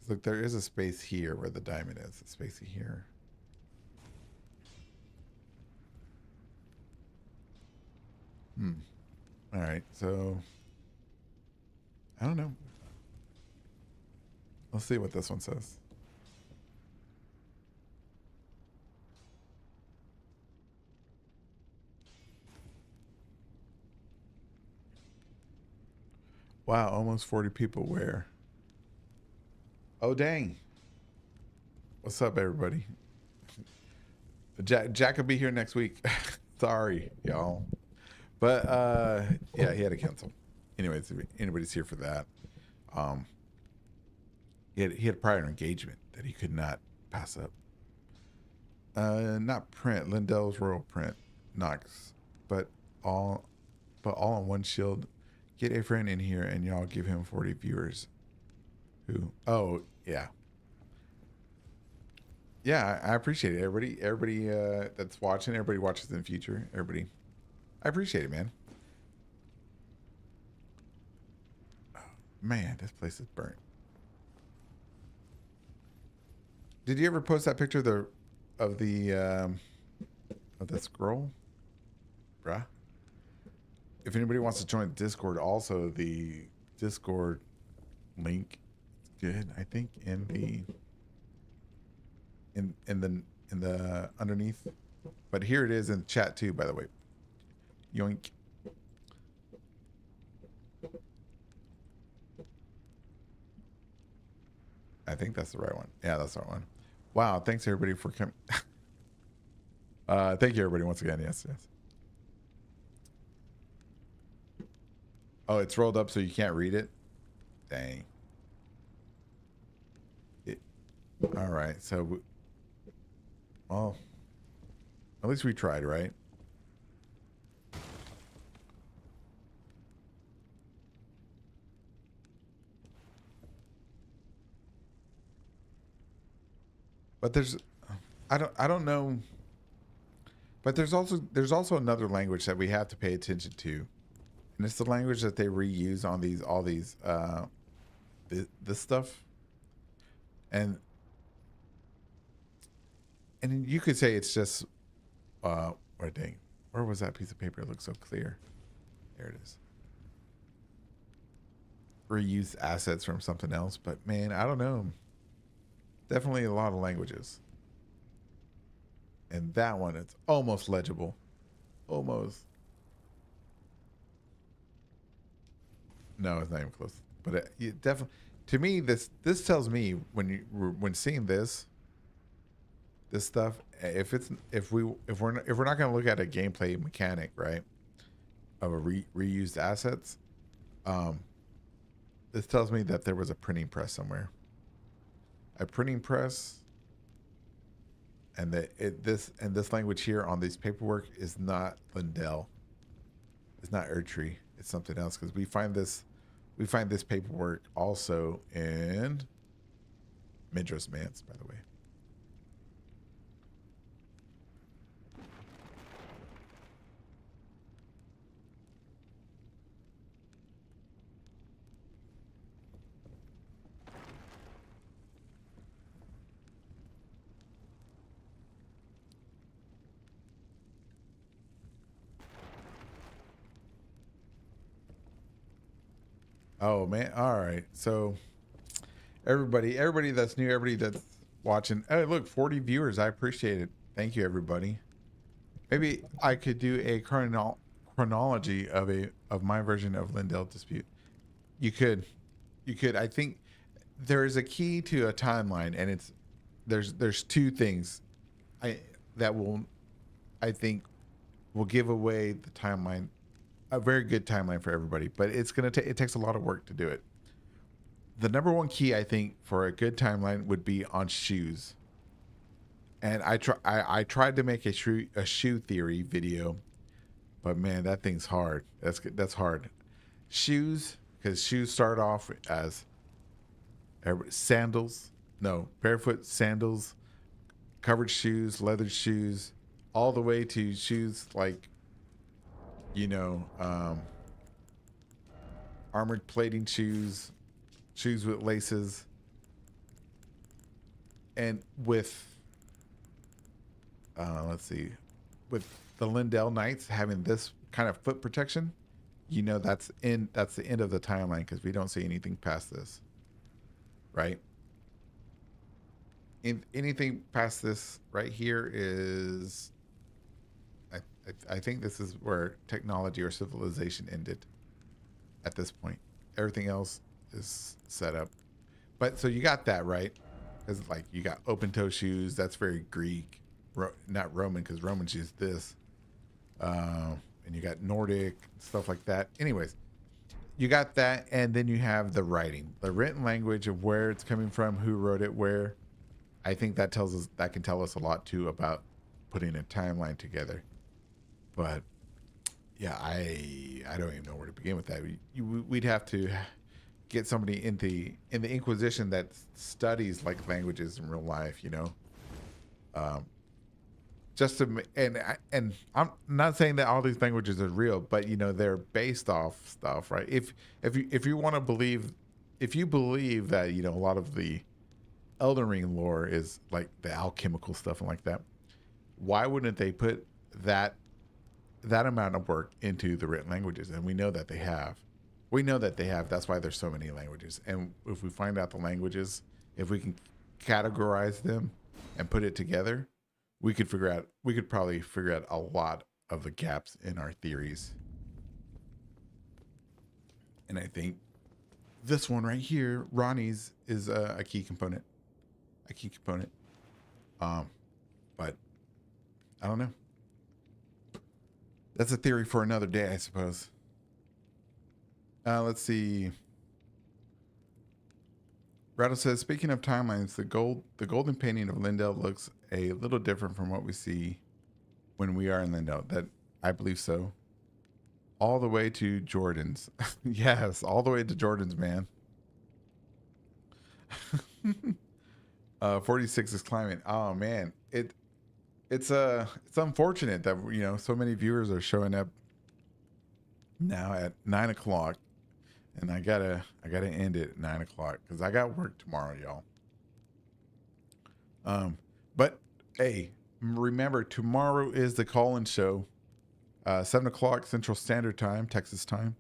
Look, there is a space here where the diamond is. A space here. All right, so I don't know. Let's see what this one says. Wow, almost 40 people. Where? Oh, dang. What's up, everybody? Jack will be here next week. Sorry, y'all. But yeah, he had to cancel. Anyways, if anybody's here for that, um, he had prior engagement that he could not pass up. Not print. Lindell's Royal Print, Knox, but all, on one shield. Get a friend in here, and y'all give him 40 viewers. Who? Oh yeah, yeah. I appreciate it. Everybody that's watching. Everybody watches in the future. Everybody, I appreciate it, man. Man, this place is burnt. Did you ever post that picture of the scroll, bruh? If anybody wants to join Discord, also the Discord link is good. I think in the underneath, but here it is in the chat too. By the way, yoink. I think that's the right one. Yeah, that's the right one. Wow, thanks everybody for coming. Thank you everybody once again. Yes, yes. Oh, it's rolled up so you can't read it. Dang. All right, so well, at least we tried, right? But I don't know. But there's also another language that we have to pay attention to, and it's the language that they reuse on all these this stuff, and you could say it's just what dang, where was that piece of paper? It looks so clear. There it is. Reuse assets from something else, but man, I don't know. Definitely a lot of languages. And that one, it's almost legible. Almost. No, it's not even close. But it definitely, to me, this tells me when seeing this stuff, if we're not going to look at a gameplay mechanic, right, of a reused assets, this tells me that there was a printing press somewhere. A printing press, and this language here on this paperwork is not Lindell. It's not Erdtree. It's something else, because we find this paperwork also in Midros Mance, by the way. Oh man! All right, so everybody that's new, everybody that's watching. Oh, look, 40 viewers. I appreciate it. Thank you, everybody. Maybe I could do a chronology of my version of Lindell Dispute. You could. I think there is a key to a timeline, and there's two things that will, I think, will give away the timeline, a very good timeline for everybody, but it takes a lot of work to do it. The number one key, I think, for a good timeline would be on shoes. And I tried to make a shoe theory video, but man, that thing's hard. That's hard. shoes, because shoes start off as sandals, no, barefoot sandals, covered shoes, leather shoes, all the way to shoes like, you know, armored plating shoes, shoes with laces, and with, let's see, with the Lindell Knights having this kind of foot protection, you know that's the end of the timeline because we don't see anything past this, right? Anything past this right here is, I think this is where technology or civilization ended. At this point, everything else is set up. But so you got that right, because like you got open toe shoes. That's very Greek, not Roman, because Romans use this. And you got Nordic stuff like that. Anyways, you got that, and then you have the writing, the written language of where it's coming from, who wrote it, where. I think that tells us, that can tell us a lot too about putting a timeline together. But yeah, I don't even know where to begin with that. We'd have to get somebody in the Inquisition that studies like languages in real life, you know. Just to, and I'm not saying that all these languages are real, but you know they're based off stuff, right? If you want to believe, if you believe that, you know, a lot of the Elden Ring lore is like the alchemical stuff and like that, why wouldn't they put that amount of work into the written languages? And we know that they have. We know that they have. That's why there's so many languages. And if we find out the languages, if we can categorize them and put it together, we could probably figure out a lot of the gaps in our theories. And I think this one right here, Ronnie's, is a key component. But I don't know. That's a theory for another day, I suppose. Let's see. Rattle says, speaking of timelines, the golden painting of Lindell looks a little different from what we see when we are in Lindell. That I believe so. All the way to Jordan's. Yes, all the way to Jordan's, man. 46 is climbing. Oh man, it's unfortunate that, you know, so many viewers are showing up now at 9 o'clock, and I gotta end it at 9 o'clock because I got work tomorrow, y'all. But hey, remember, tomorrow is the call-in show, 7 o'clock Central Standard Time, Texas time.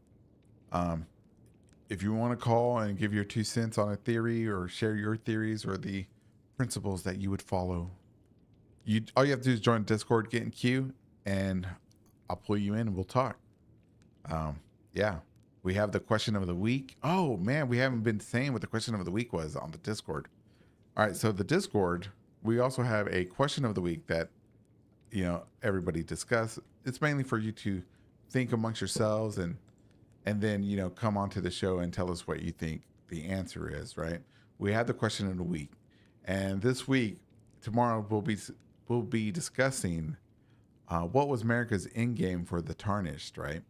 If you want to call and give your 2 cents on a theory or share your theories or the principles that you would follow, all you have to do is join Discord, get in queue, and I'll pull you in and we'll talk. Yeah, we have the question of the week. Oh man, we haven't been saying what the question of the week was on the Discord. All right, so the Discord, we also have a question of the week that, you know, everybody discuss. It's mainly for you to think amongst yourselves and then, you know, come onto the show and tell us what you think the answer is, right? We had the question of the week, and this week, tomorrow we'll be discussing what was America's end game for the Tarnished, right?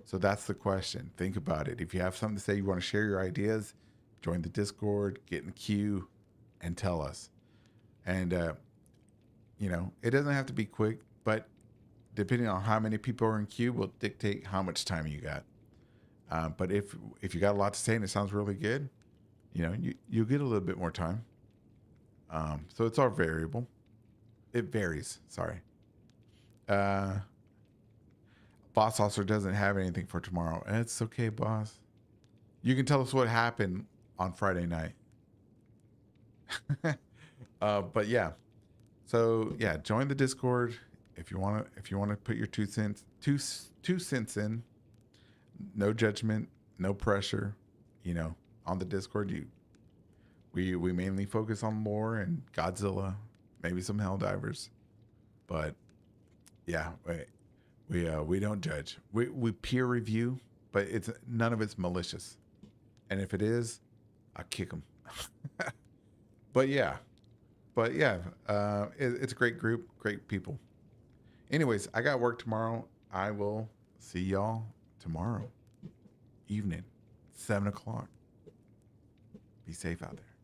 So that's the question. Think about it. If you have something to say, you want to share your ideas, join the Discord, get in queue, and tell us. And you know, it doesn't have to be quick, but depending on how many people are in queue will dictate how much time you got. But if you got a lot to say and it sounds really good, you know, you'll get a little bit more time. So it's all variable. It varies. Sorry. Boss also doesn't have anything for tomorrow. It's okay, boss. You can tell us what happened on Friday night. But yeah. So yeah, join the Discord if you want to put your 2 cents in. No judgment, no pressure. You know, on the Discord, we mainly focus on lore and Godzilla, maybe some Helldivers, but yeah, we don't judge. We peer review, but none of it's malicious, and if it is, I kick them. But yeah, it's a great group, great people. Anyways, I got work tomorrow. I will see y'all tomorrow. evening, 7 o'clock. Be safe out there.